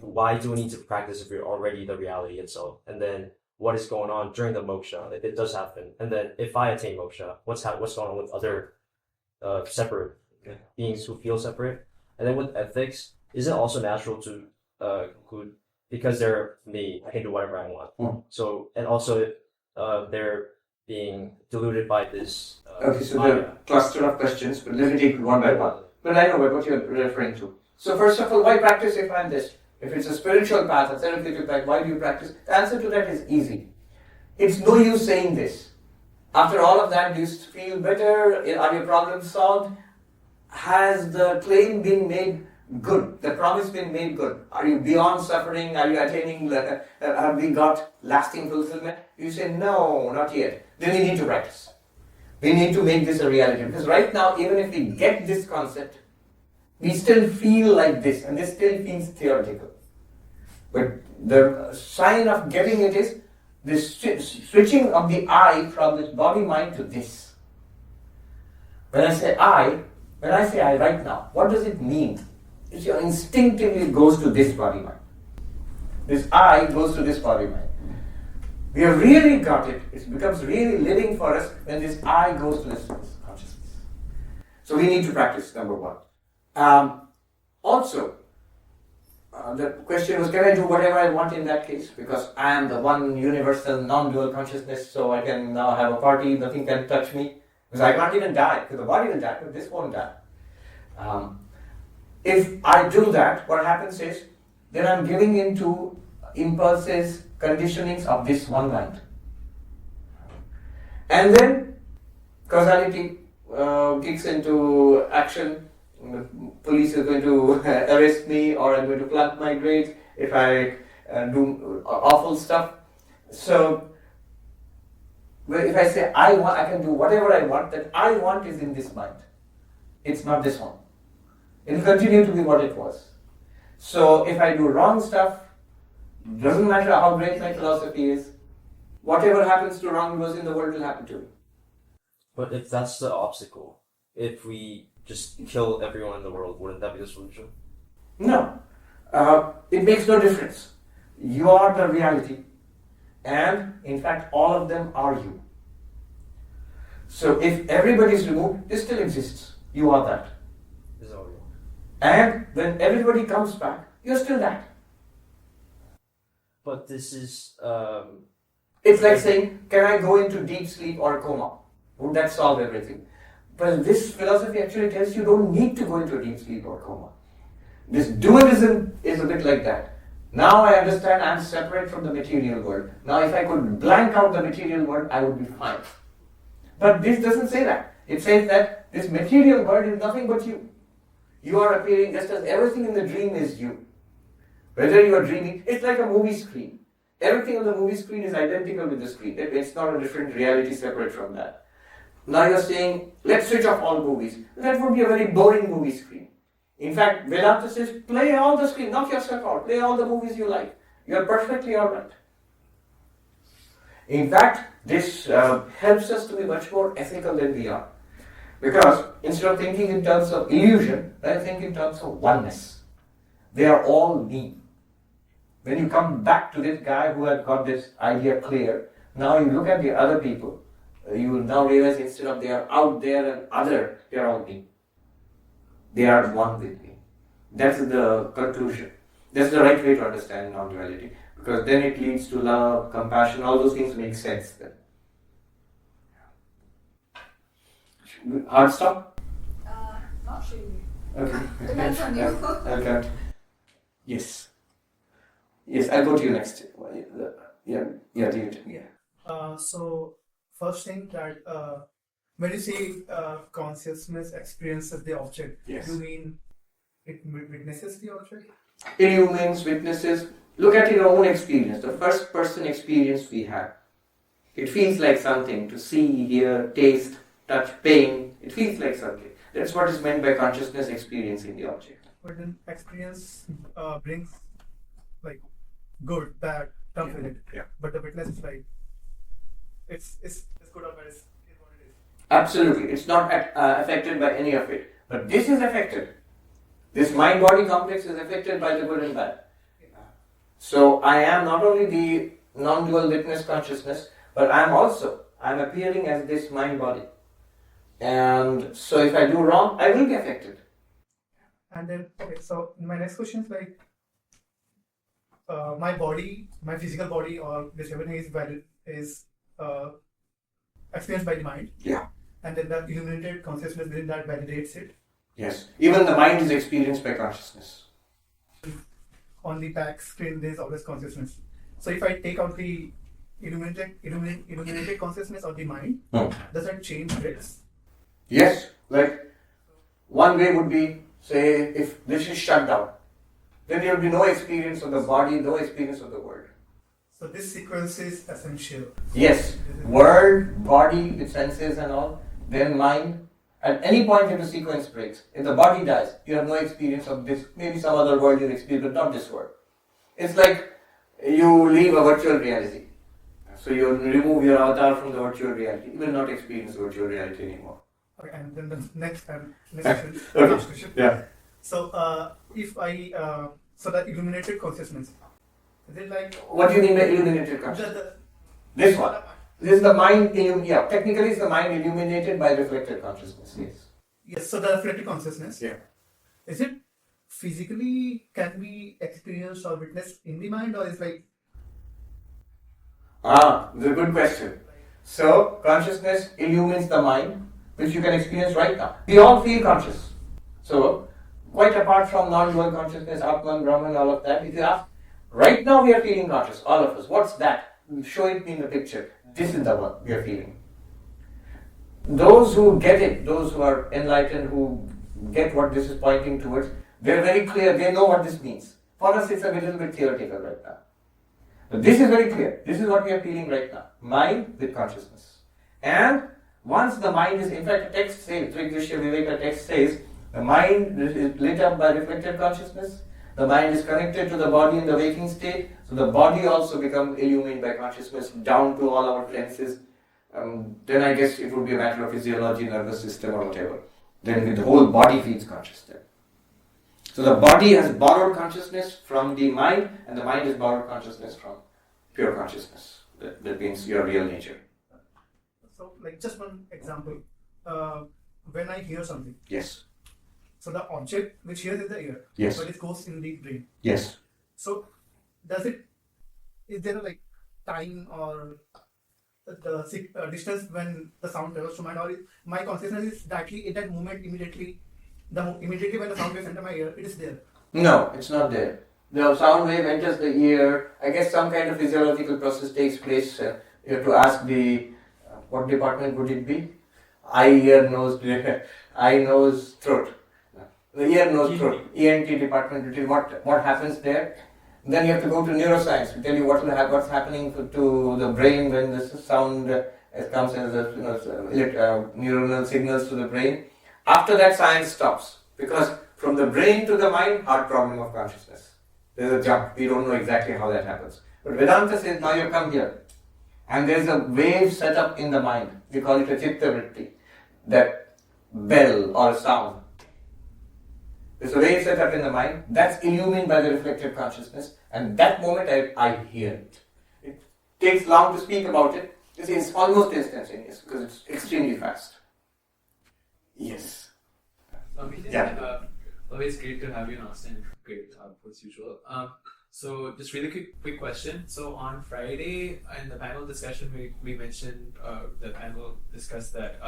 why do we need to practice if we're already the reality itself? And then, what is going on during the moksha, if it does happen? And then, if I attain moksha, what's going on with other separate beings who feel separate? And then with ethics, is it also natural to conclude, because they're me, I can do whatever I want? Mm. So, and also, they're being deluded by this... okay, so there are a cluster of questions, but let me take one by one. But I know what you're referring to. So first of all, why practice if I'm this? If it's a spiritual path, a therapeutic path, why do you practice? The answer to that is easy. It's no use saying this. After all of that, do you feel better? Are your problems solved? Has the claim been made good? The promise been made good? Are you beyond suffering? Are you attaining, have we got lasting fulfillment? You say, no, not yet. Then we need to practice. We need to make this a reality. Because right now, even if we get this concept, we still feel like this, and this still feels theoretical. But the sign of getting it is this switching of the I from this body-mind to this. When I say I right now, what does it mean? It instinctively goes to this body-mind. This I goes to this body-mind. We have really got it. It becomes really living for us when this I goes to this consciousness. So we need to practice, number one. Also, the question was, can I do whatever I want in that case? Because I am the one universal non-dual consciousness, so I can now have a party, nothing can touch me. Because I can't even die, because the body will die, but this won't die. If I do that, what happens is, then I'm giving into impulses, conditionings of this one mind. And then, causality kicks into action. The police is going to arrest me, or I'm going to flunk my grades if I do awful stuff. So, if I say I want, I can do whatever I want, that I want is in this mind. It's not this one. It will continue to be what it was. So, if I do wrong stuff, doesn't matter how great my philosophy is, whatever happens to wrongdoers in the world will happen to me. But if that's the obstacle, if we just kill everyone in the world, wouldn't that be the solution? No. It makes no difference. You are the reality, and in fact, all of them are you. So if everybody is removed, this still exists. You are that. This is all real. And when everybody comes back, you're still that. But this is It's like saying, can I go into deep sleep or a coma? Would that solve everything? But this philosophy actually tells you don't need to go into a deep sleep or coma. This dualism is a bit like that. Now I understand I'm separate from the material world. Now if I could blank out the material world, I would be fine. But this doesn't say that. It says that this material world is nothing but you. You are appearing just as everything in the dream is you. Whether you are dreaming, it's like a movie screen. Everything on the movie screen is identical with the screen. It's not a different reality separate from that. Now you're saying, let's switch off all movies. That would be a very boring movie screen. In fact, Vedanta says, play all the screen, knock yourself out, play all the movies you like. You're perfectly alright. In fact, this helps us to be much more ethical than we are. Because instead of thinking in terms of illusion, I think in terms of oneness. They are all me. When you come back to this guy who has got this idea clear, now you look at the other people, you will now realize instead of they are out there and other, they are all me. They are one with me. That's the conclusion. That's the right way to understand non-duality. Because then it leads to love, compassion, all those things make sense then. Hard stop? Not really. Okay. Depends on you. Okay. Yes. Yes, I'll go to you next. Yeah, David. Yeah. So, first thing that when you say consciousness experiences the object, Yes. you mean it witnesses the object? Illumines, witnesses. Look at your own experience, the first person experience we have. It feels like something to see, hear, taste, touch, pain. It feels like something. That's what is meant by consciousness experiencing the object. But then experience brings like good, bad, comes with it. Yeah. But the witness is like it's good or bad is what it is. Absolutely. It's not affected by any of it. But this is affected. This mind-body complex is affected by the good and bad. So I am not only the non-dual witness consciousness, but I'm appearing as this mind-body. And so if I do wrong, I will be affected. And then, okay, so my next question is like, my body, my physical body, or this everything is valid, is experienced by the mind. Yeah. And then the illuminated consciousness within that validates it. Yes. Even the mind is experienced by consciousness. On the back screen, there is always consciousness. So if I take out the illuminated consciousness of the mind, does that change bits? Yes. Like, one way would be, say, if this is shut down, then there will be no experience of the body, no experience of the world. So this sequence is essential. Yes. World, body, with senses and all, then mind. At any point if the sequence breaks, if the body dies, you have no experience of this, maybe some other world you'll experience, but not this world. It's like you leave a virtual reality. So you remove your avatar from the virtual reality. You will not experience virtual reality anymore. Okay, and then the next question. Okay. Last question. Yeah. So if I so that illuminated consciousness, is it like What do you mean by illuminated consciousness? This one. This is the mind, technically it's the mind illuminated by reflected consciousness, yes. Yes, so the reflected consciousness. Yeah. Is it physically can be experienced or witnessed in the mind, or is like That's a good question. So, consciousness illumines the mind, which you can experience right now. We all feel conscious. So, quite apart from non-dual consciousness, Atman, Brahman, all of that, if you ask, right now we are feeling conscious, all of us. What's that? Show it in the picture. This is the one we are feeling. Those who get it, those who are enlightened, who get what this is pointing towards, they're very clear, they know what this means. For us, it's a little bit theoretical right now. But this is very clear. This is what we are feeling right now. Mind with consciousness. And once the mind is, in fact, the text says, Trigvishya Viveka text says, the mind is lit up by reflected consciousness. The mind is connected to the body in the waking state, so the body also becomes illumined by consciousness down to all our senses. Then I guess it would be a matter of physiology, nervous system or whatever. Then the whole body feels consciousness. So the body has borrowed consciousness from the mind, and the mind has borrowed consciousness from pure consciousness. That means your real nature. So, like just one example. When I hear something, Yes. so the object which hears is the ear, Yes. but it goes in the brain. Yes. So, is there a like time or the distance when the sound travels to mind, or my consciousness is directly in that moment immediately when the sound waves enter my ear, it is there? No, it's not there. The sound wave enters the ear. I guess some kind of physiological process takes place. You have to ask the what department would it be? Eye, ear, nose, eye, nose, throat. The ear, nose, throat. ENT department. It is what happens there. Then you have to go to neuroscience to tell you what's happening to the brain when the sound comes as neuronal signals to the brain. After that, science stops, because from the brain to the mind, hard problem of consciousness. There's a jump. We don't know exactly how that happens. But Vedanta says, now you come here, and there's a wave set up in the mind. We call it a chitta vritti, that bell or sound. There's a wave set up in the mind that's illumined by the reflective consciousness, and that moment I hear it. It takes long to speak about it. It's almost instantaneous because it's extremely fast. Yes. Yeah. Always great to have you in Austin. Great as usual. So just really quick question. So on Friday in the panel discussion, we mentioned the panel discussed that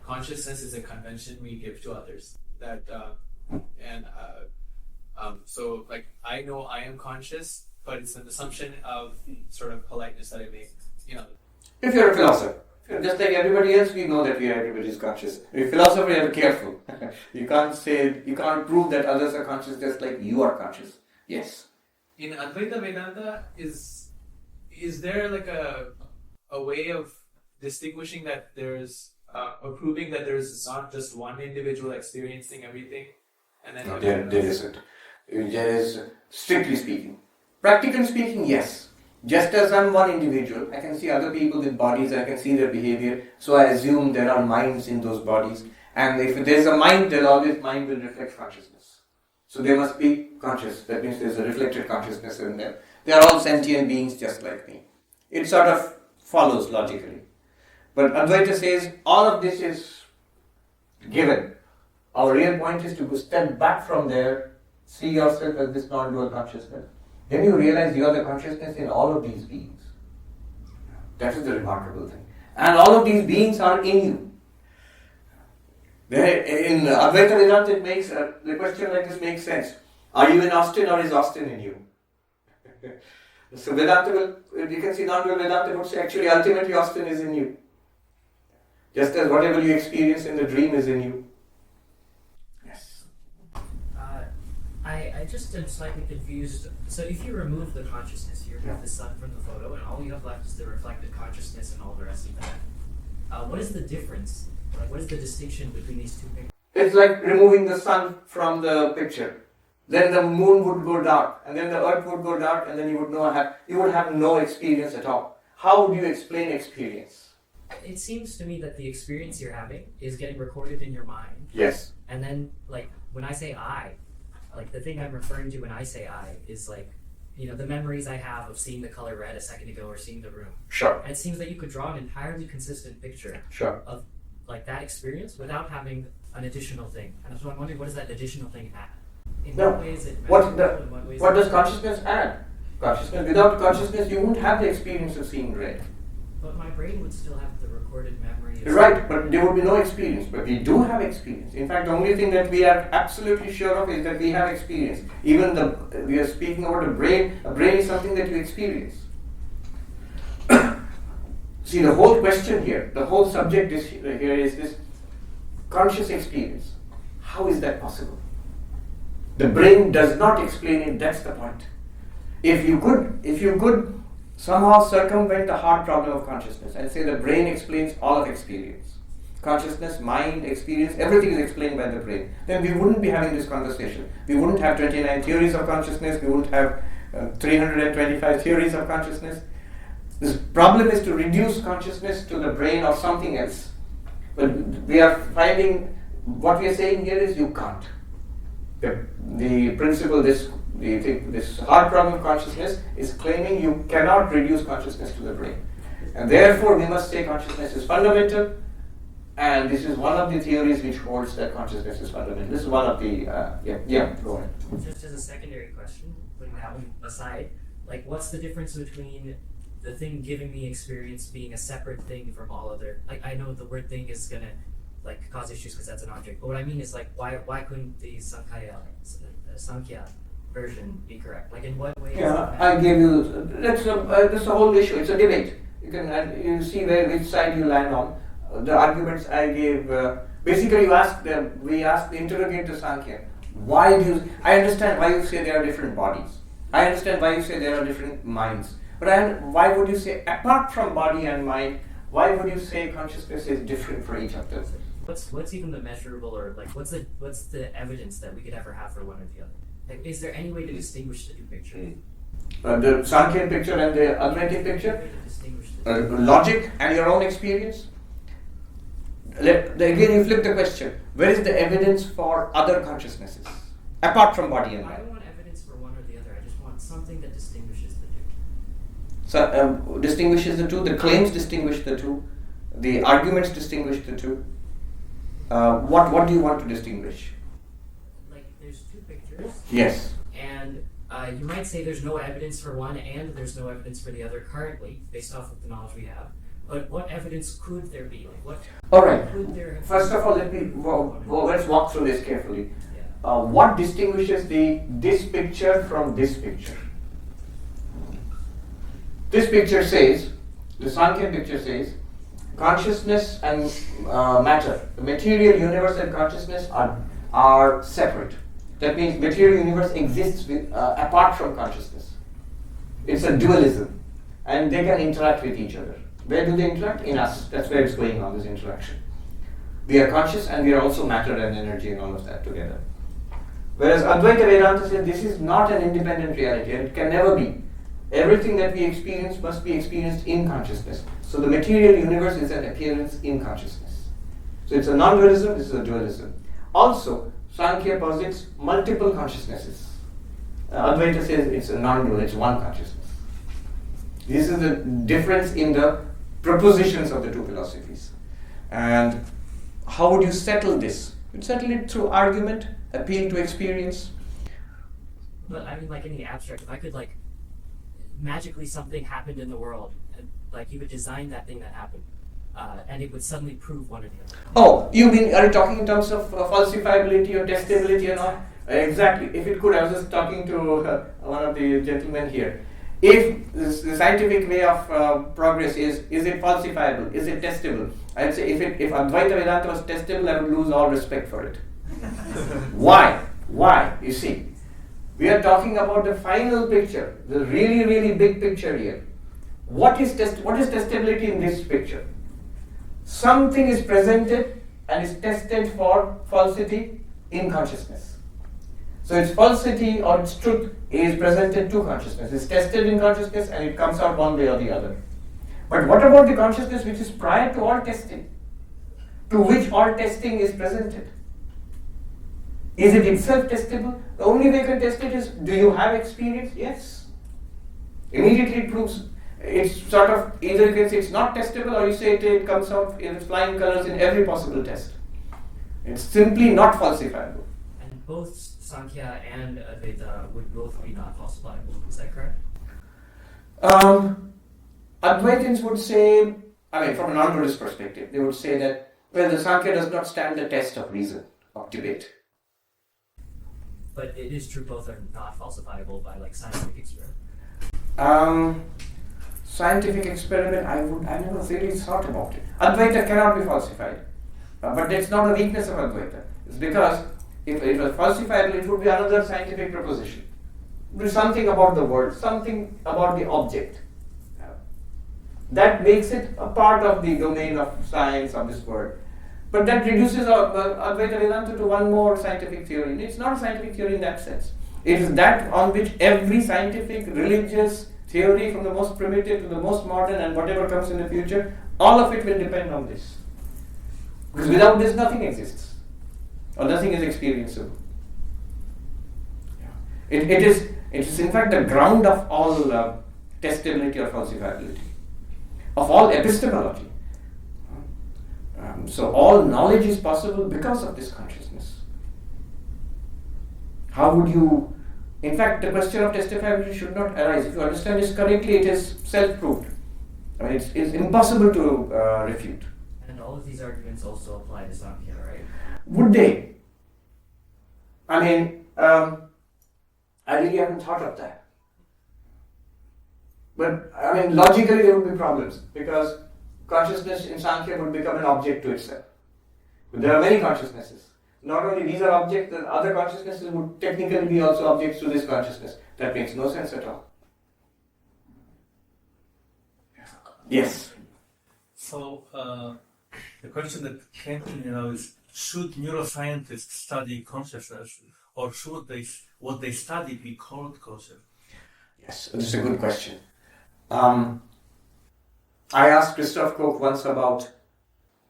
consciousness is a convention we give to others. That so like I know I am conscious, but it's an assumption of sort of politeness that I make. If you're a philosopher, just like everybody else, we know that everybody is conscious. If you're a philosopher, you have to be careful. You can't prove that others are conscious just like you are conscious. Yes. In Advaita Vedanta, is there like a way of distinguishing that there's or proving that there's not just one individual experiencing everything, and then No, there isn't. There is, strictly speaking. Practically speaking, yes. Just as I'm one individual, I can see other people with bodies, I can see their behavior, so I assume there are minds in those bodies. And if there's a mind, then always mind will reflect consciousness. So they must be conscious. That means there's a reflected consciousness in them. They are all sentient beings just like me. It sort of follows logically. But Advaita says all of this is given. Our real point is to step back from there, see yourself as this non-dual consciousness. Then you realize you are the consciousness in all of these beings. That is the remarkable thing. And all of these beings are in you. In Advaita Vedanta, it makes the question like this makes sense. Are you in Austin or is Austin in you? So Vedanta you can see non-dual Vedanta would say actually ultimately Austin is in you. Just as whatever you experience in the dream is in you. Yes. I just am slightly confused. So if you remove the consciousness, you remove the sun from the photo, and all you have left is the reflected consciousness and all the rest of that. What is the difference? Like, what is the distinction between these two pictures? It's like removing the sun from the picture. Then the moon would go dark, and then the earth would go dark, and then you would have no experience at all. How do you explain experience? It seems to me that the experience you're having is getting recorded in your mind. Yes. And then, like, when I say I, like, the thing I'm referring to when I say I is, like, the memories I have of seeing the color red a second ago or seeing the room. Sure. And it seems that you could draw an entirely consistent picture of, like, that experience without having an additional thing. And so I'm wondering, what does that additional thing add? In what way is it what does consciousness add? Consciousness. Without consciousness, you won't have the experience of seeing red. But my brain would still have the recorded memory. Right, but there would be no experience. But we do have experience. In fact, the only thing that we are absolutely sure of is that we have experience. Even we are speaking about a brain. A brain is something that you experience. See, the whole question here, the whole subject here is this conscious experience. How is that possible? The brain does not explain it. That's the point. If you could somehow circumvent the hard problem of consciousness and say the brain explains all of experience, consciousness, mind, experience, everything is explained by the brain, then we wouldn't be having this conversation. We wouldn't have 29 theories of consciousness, we wouldn't have 325 theories of consciousness. This problem is to reduce consciousness to the brain or something else. But we are finding, what we are saying here is you can't. The principle, this hard problem of consciousness is claiming you cannot reduce consciousness to the brain. And therefore we must say consciousness is fundamental, and this is one of the theories which holds that consciousness is fundamental. This is one of the, go ahead. Just as a secondary question, putting that one aside, like what's the difference between the thing giving me experience being a separate thing from all other, like I know the word thing is gonna like cause issues because that's an object, but what I mean is like why couldn't the Sankhya version be correct? Like in what way? Yeah, I gave you, that's a whole issue, it's a debate. You see which side you land on. The arguments I gave, basically we interrogate the Sankhya. Why do you, I understand why you say there are different bodies. I understand why you say there are different minds. But why would you say, apart from body and mind, why would you say consciousness is different for each of them? What's even the measurable, or like what's the evidence that we could ever have for one or the other? Like, is there any way to distinguish the two pictures? The Sankhya picture and the Advaitic picture? Logic and your own experience? Again, you flip the question. Where is the evidence for other consciousnesses, apart from body and mind? I don't want evidence for one or the other. I just want something that distinguishes the two. So, distinguishes the two. The claims distinguish the two. The arguments distinguish the two. What do you want to distinguish? Like, there's two pictures. Yes. And you might say there's no evidence for one and there's no evidence for the other currently, based off of the knowledge we have. But what evidence could there be? Like, all right. Could there First of all, let's walk through this carefully. What distinguishes this picture from this picture? This picture says, the Sankhya picture says, consciousness and matter, the material universe and consciousness are separate. That means material universe exists apart from consciousness. It's a dualism, and they can interact with each other. Where do they interact? In us. That's where it's going on, this interaction. We are conscious and we are also matter and energy and all of that together. Whereas Advaita Vedanta says this is not an independent reality, and it can never be. Everything that we experience must be experienced in consciousness. So the material universe is an appearance in consciousness. So it's a non-dualism, this is a dualism. Also, Sankhya posits multiple consciousnesses. Advaita says it's a non-dual, it's one consciousness. This is the difference in the propositions of the two philosophies. And how would you settle this? You'd settle it through argument, appeal to experience. But I mean, like in the abstract, if I could like magically something happened in the world, and like you would design that thing that happened, and it would suddenly prove one or the other. Oh, are you talking in terms of falsifiability or testability and all? Exactly. If it could, I was just talking to one of the gentlemen here. If the scientific way of progress is it falsifiable? Is it testable? I'd say if Advaita Vedanta was testable, I would lose all respect for it. Why? Why? You see, we are talking about the final picture, the really, really big picture here. What is testability in this picture? Something is presented and is tested for falsity in consciousness. So its falsity or its truth is presented to consciousness. It's tested in consciousness and it comes out one way or the other. But what about the consciousness which is prior to all testing? To which all testing is presented? Is it itself testable? The only way you can test it is, do you have experience? Yes. Immediately it proves. It's sort of, either you can say it's not testable or you say it comes out in flying colors in every possible test. It's simply not falsifiable. And both Sankhya and Advaita would both be not falsifiable. Is that correct? Advaitins would say, from a non-dualist perspective, they would say that, the Sankhya does not stand the test of reason, of debate. But it is true both are not falsifiable by like scientific experiment. Scientific experiment, I never really thought about it. Advaita cannot be falsified. But that's not a weakness of Advaita. It's because if it was falsifiable, it would be another scientific proposition. It would be something about the world, something about the object. That makes it a part of the domain of science of this world. But that reduces Advaita Vedanta to one more scientific theory. It's not a scientific theory in that sense. It is that on which every scientific, religious theory, from the most primitive to the most modern and whatever comes in the future, all of it will depend on this. Because without this, nothing exists. Or nothing is experienceable. It is in fact the ground of all testability or falsifiability, of all epistemology. So all knowledge is possible because of this consciousness. How would you... In fact, the question of testifiability should not arise. If you understand this correctly, it is self-proved. I mean, it's impossible to refute. And all of these arguments also apply to Sankhya, right? Would they? I mean, I really haven't thought of that. But, I mean, logically there would be problems because consciousness in Sankhya would become an object to itself. But there are many consciousnesses. Not only these are objects, the other consciousnesses would technically be also objects to this consciousness. That makes no sense at all. Yes? So, the question that came to me now is, should neuroscientists study consciousness, or should what they study be called consciousness? Yes, this is a good question. I asked Christof Koch once about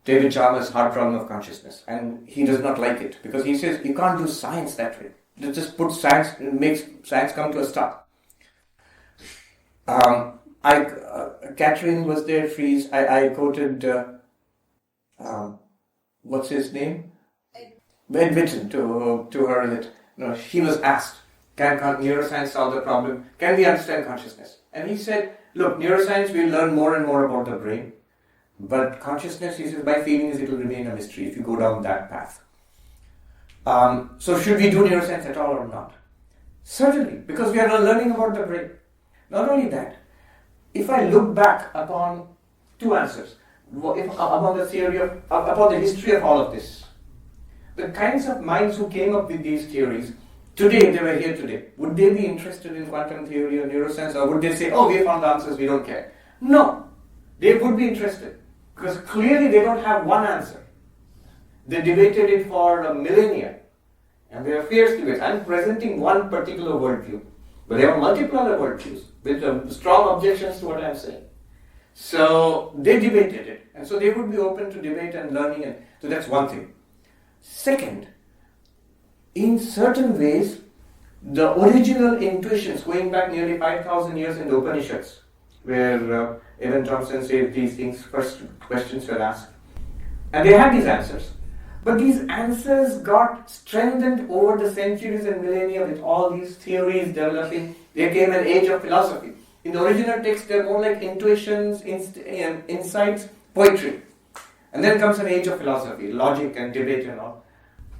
David Chalmers' hard problem of consciousness, and he does not like it because he says you can't do science that way. You just put science, it makes science come to a stop. Catherine was there, Fries. I quoted what's his name? Ed Witten to her that he was asked, can neuroscience solve the problem? Can we understand consciousness? And he said, look, neuroscience will learn more and more about the brain, but consciousness, he says, my feeling is it will remain a mystery if you go down that path. So should we do neuroscience at all or not? Certainly, because we are learning about the brain. Not only that, if I look back upon two answers, upon the theory of, upon the history of all of this, the kinds of minds who came up with these theories, today, they were here today, would they be interested in quantum theory or neuroscience, or would they say, oh, we found the answers, we don't care? No, they would be interested, because clearly they don't have one answer. They debated it for a millennia, and they are fierce debates. I'm presenting one particular worldview, but there are multiple other worldviews with strong objections to what I'm saying. So they debated it, and so they would be open to debate and learning, and so that's one thing. Second, in certain ways, the original intuitions going back nearly 5,000 years in the Upanishads, where Evan Thompson says these things, first questions were asked, and they had these answers. But these answers got strengthened over the centuries and millennia with all these theories developing. There came an age of philosophy. In the original text, they're more like intuitions, insights, poetry. And then comes an age of philosophy, logic and debate and all.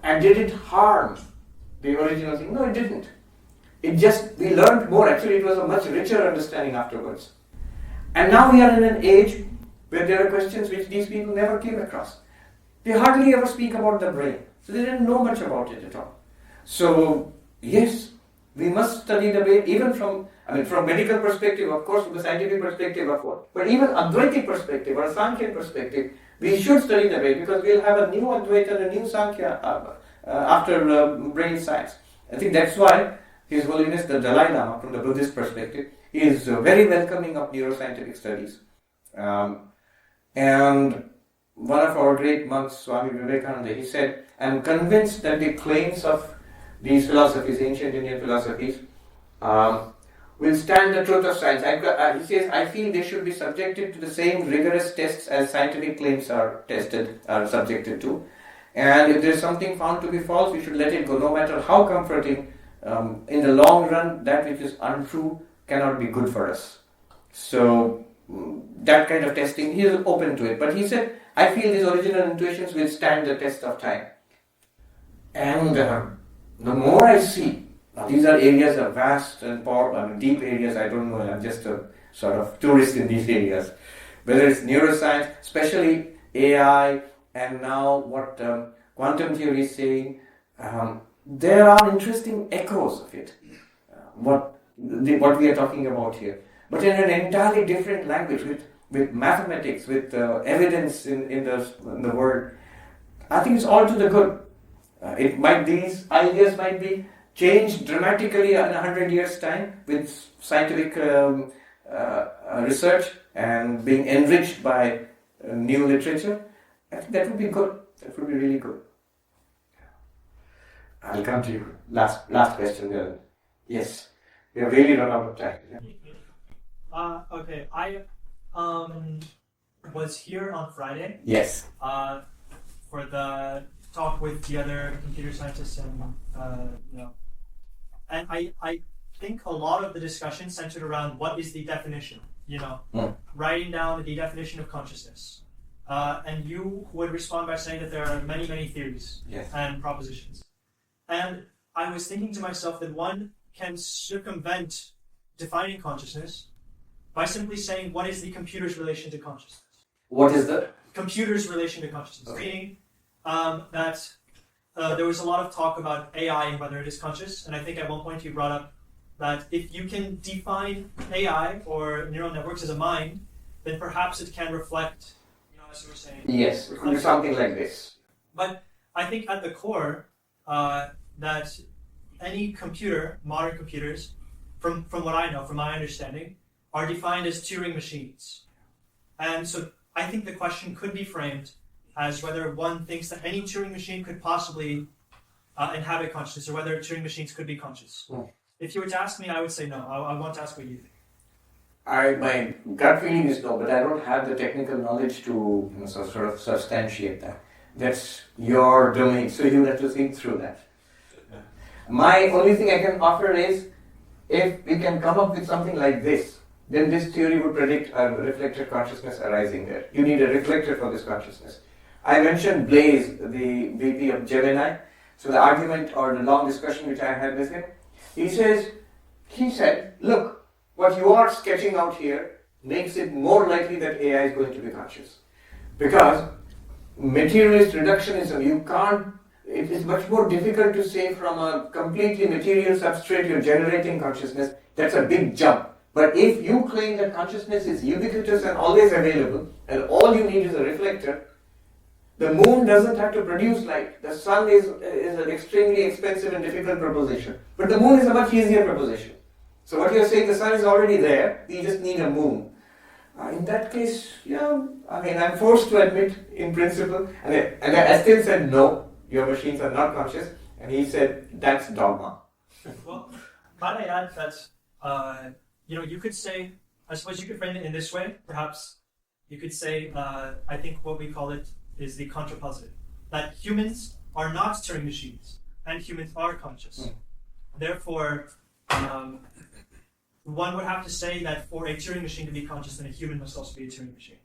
And did it harm the original thing? No, it didn't. It just, we learned more. Actually, it was a much richer understanding afterwards. And now we are in an age where there are questions which these people never came across. They hardly ever speak about the brain. So they didn't know much about it at all. So, yes, we must study the brain, even from medical perspective, of course, from the scientific perspective, of course. But even Advaitic perspective or Sankhya perspective, we should study the brain because we'll have a new Advaita and a new Sankhya after brain science. I think that's why His Holiness the Dalai Lama, from the Buddhist perspective, is very welcoming of neuroscientific studies. And one of our great monks, Swami Vivekananda, he said, I'm convinced that the claims of these philosophies, ancient Indian philosophies, will stand the truth of science. He says, I feel they should be subjected to the same rigorous tests as scientific claims are subjected to. And if there's something found to be false, we should let it go, no matter how comforting. In the long run, that which is untrue cannot be good for us. So, that kind of testing, he is open to it. But he said, I feel these original intuitions will stand the test of time. And the more I see, now these are areas of vast and deep areas, I don't know, I'm just a sort of tourist in these areas. Whether it's neuroscience, especially AI, and now what quantum theory is saying, there are interesting echoes of it, what we are talking about here. But in an entirely different language, with mathematics, with evidence in the world. I think it's all to the good. These ideas might be changed dramatically in 100 years' time with scientific research and being enriched by new literature. I think that would be good. That would be really good. I'll come to you. Last question then. Yes. We have really run out of time. Okay. I was here on Friday. Yes. For the talk with the other computer scientists and and I think a lot of the discussion centered around what is the definition, writing down the definition of consciousness. And you would respond by saying that there are many, many theories and propositions. And I was thinking to myself that one can circumvent defining consciousness by simply saying what is the computer's relation to consciousness. What is the computer's relation to consciousness? Okay. Meaning that there was a lot of talk about AI and whether it is conscious, and I think at one point you brought up that if you can define AI or neural networks as a mind, then perhaps it can reflect, as you were saying. Yes, it could be something like this. But I think at the core, that any computer, modern computers, from what I know, from my understanding, are defined as Turing machines. And so I think the question could be framed as whether one thinks that any Turing machine could possibly inhabit consciousness, or whether Turing machines could be conscious. If you were to ask me, I would say no. I want to ask what you think. My gut feeling is no, but I don't have the technical knowledge to sort of substantiate that. That's your domain, so you have to think through that. My only thing I can offer is, if we can come up with something like this, then this theory would predict a reflected consciousness arising there. You need a reflector for this consciousness. I mentioned Blaise, the VP of Gemini. So the argument or the long discussion which I had with him, he said, look, what you are sketching out here makes it more likely that AI is going to be conscious. Because materialist reductionism, it is much more difficult to say from a completely material substrate you're generating consciousness. That's a big jump. But if you claim that consciousness is ubiquitous and always available, and all you need is a reflector, the moon doesn't have to produce light. The sun is an extremely expensive and difficult proposition. But the moon is a much easier proposition. So what you're saying, the sun is already there, you just need a moon. In that case, I'm forced to admit in principle, and I still said no, your machines are not conscious, and he said that's dogma. Well, might I add that, you could say, I suppose you could frame it in this way, perhaps. You could say, I think what we call it is the contrapositive. That humans are not Turing machines, and humans are conscious. Therefore, one would have to say that for a Turing machine to be conscious, then a human must also be a Turing machine.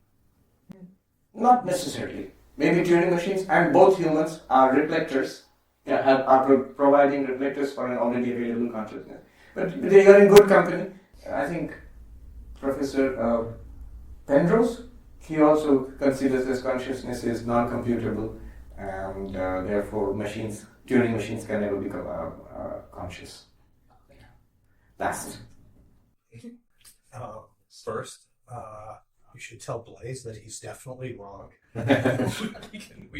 Not necessarily. Maybe Turing machines and both humans are reflectors, are providing reflectors for an already available consciousness. But they are in good company. I think Professor Penrose, he also considers this consciousness is non-computable, and therefore Turing machines can never become conscious. Last. First, you should tell Blaise that he's definitely wrong. we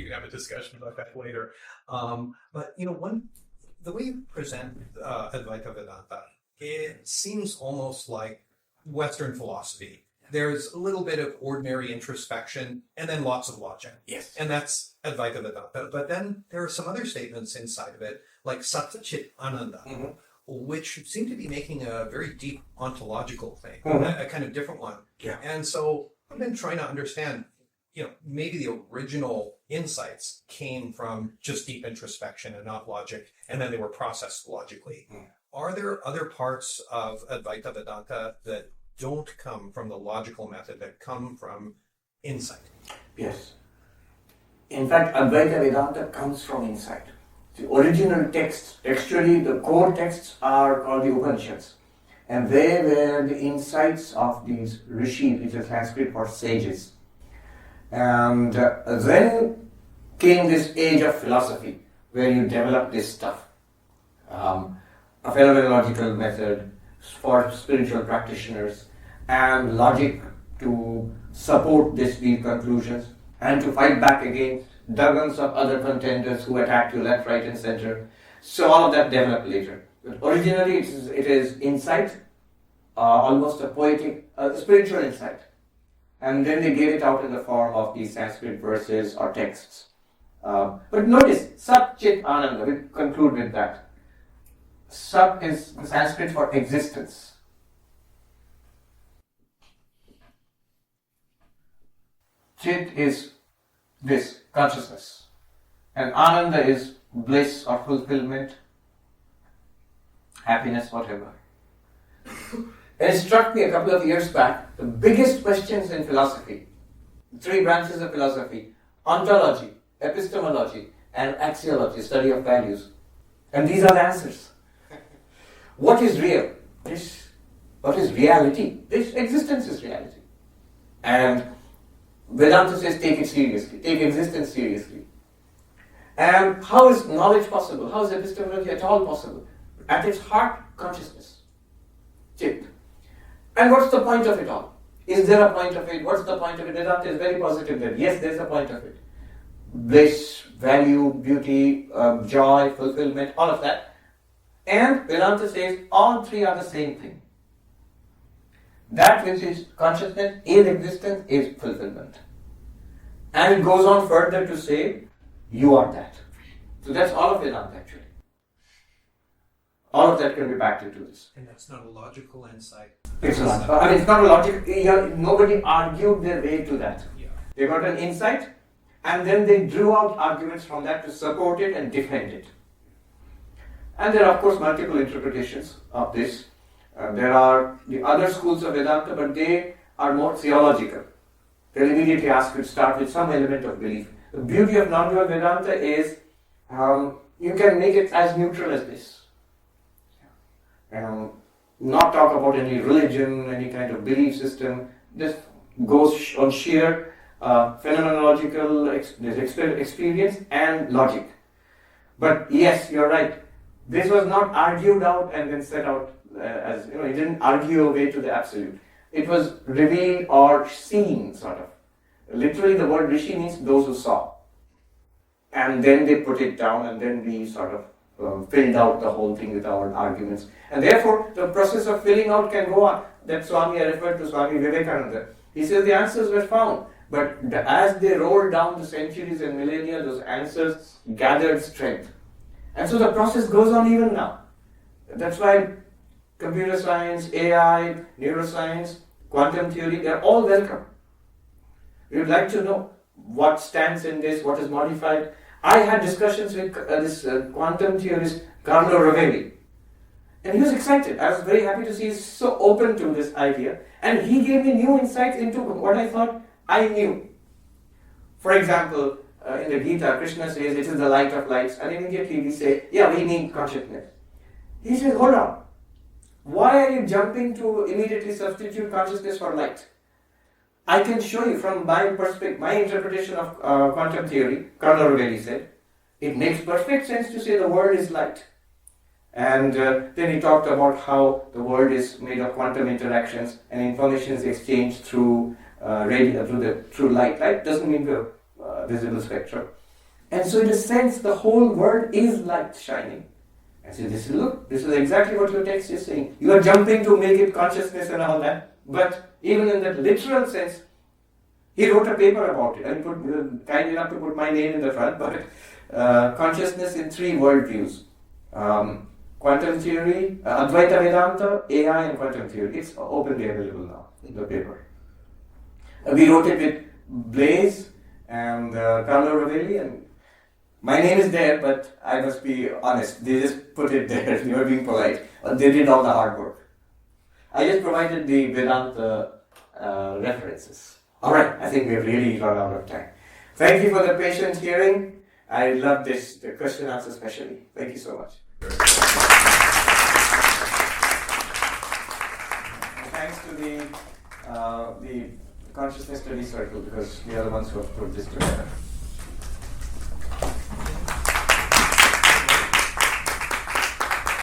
can have a discussion about that later. But the way you present Advaita Vedanta, it seems almost like Western philosophy. There's a little bit of ordinary introspection and then lots of logic. Yes. And that's Advaita Vedanta. But then there are some other statements inside of it, like Satta Chit Ananda, which seem to be making a very deep ontological claim, a kind of different one. Yeah. And so I've been trying to understand, maybe the original insights came from just deep introspection and not logic, and then they were processed logically. Are there other parts of Advaita Vedanta that don't come from the logical method, that come from insight? Yes. In fact, Advaita Vedanta comes from insight. The original texts, textually, the core texts are called the Upanishads. And they were the insights of these rishis, which is Sanskrit for sages. And then came this age of philosophy, where you develop this stuff. A phenomenological method for spiritual practitioners, and logic to support these conclusions, and to fight back against dozens of other contenders who attack you left, right, and center. So all of that developed later. But originally, it is insight, almost a poetic, spiritual insight. And then they gave it out in the form of these Sanskrit verses or texts. But notice, Sat Chit Ananda, we conclude with that. Sat is Sanskrit for existence. Chit is this, consciousness. And Ananda is bliss or fulfillment, happiness, whatever. And it struck me a couple of years back, the biggest questions in philosophy, 3 branches of philosophy, ontology, epistemology, and axiology, study of values. And these are the answers. What is real? What is reality? This existence is reality. And Vedanta says take it seriously, take existence seriously. And how is knowledge possible? How is epistemology at all possible? At its heart, consciousness, chit. And what's the point of it all? Is there a point of it? What's the point of it? Vedanta is very positive that yes, there's a point of it. Bliss, value, beauty, joy, fulfillment, all of that. And Vedanta says all 3 are the same thing. That which is consciousness, is existence, is fulfillment. And it goes on further to say, you are that. So that's all of Vedanta actually. All of that can be packed into this. And that's not a logical insight. It's not. I mean, it's not a logical. Nobody argued their way to that. Yeah. They got an insight, and then they drew out arguments from that to support it and defend it. And there are, of course, multiple interpretations of this. There are the other schools of Vedanta, but they are more theological. They'll immediately ask you to start with some element of belief. The beauty of non-dual Vedanta is you can make it as neutral as this. Not talk about any religion, any kind of belief system. This goes on sheer phenomenological experience and logic. But yes, you're right. This was not argued out and then set out as, it didn't argue away to the absolute. It was revealed or seen, sort of. Literally, the word rishi means those who saw. And then they put it down, and then we sort of filled out the whole thing with our arguments. And therefore, the process of filling out can go on. That Swami I referred to, Swami Vivekananda. He says the answers were found. But as they rolled down the centuries and millennia, those answers gathered strength. And so the process goes on even now. That's why computer science, AI, neuroscience, quantum theory, they're all welcome. We would like to know what stands in this, what is modified. I had discussions with this quantum theorist, Carlo Rovelli. And he was excited. I was very happy to see he's so open to this idea. And he gave me new insights into what I thought I knew. For example, in the Gita, Krishna says it is the light of lights. And immediately we say, yeah, we need consciousness. He says, hold on. Why are you jumping to immediately substitute consciousness for light? I can show you from my perspective, my interpretation of quantum theory, Carlo Rovelli said, it makes perfect sense to say the world is light. And then he talked about how the world is made of quantum interactions and information is exchanged through through light. Light doesn't mean the visible spectrum. And so in a sense, the whole world is light shining. I said, this is exactly what your text is saying. You are jumping to make it consciousness and all that. But even in that literal sense, he wrote a paper about it. And kind enough to put my name in the front, but consciousness in 3 worldviews. Quantum theory, Advaita Vedanta, AI and quantum theory. It's openly available now in the paper. We wrote it with Blaise and Carlo Rovelli, and my name is there, but I must be honest. They just put it there. They were being polite. They did all the hard work. I just provided the Vedanta references. Alright, I think we've really run out of time. Thank you for the patient hearing. I love this, the question answer especially. Thank you so much. And thanks to the Consciousness Study Circle, because they are the ones who have put this together.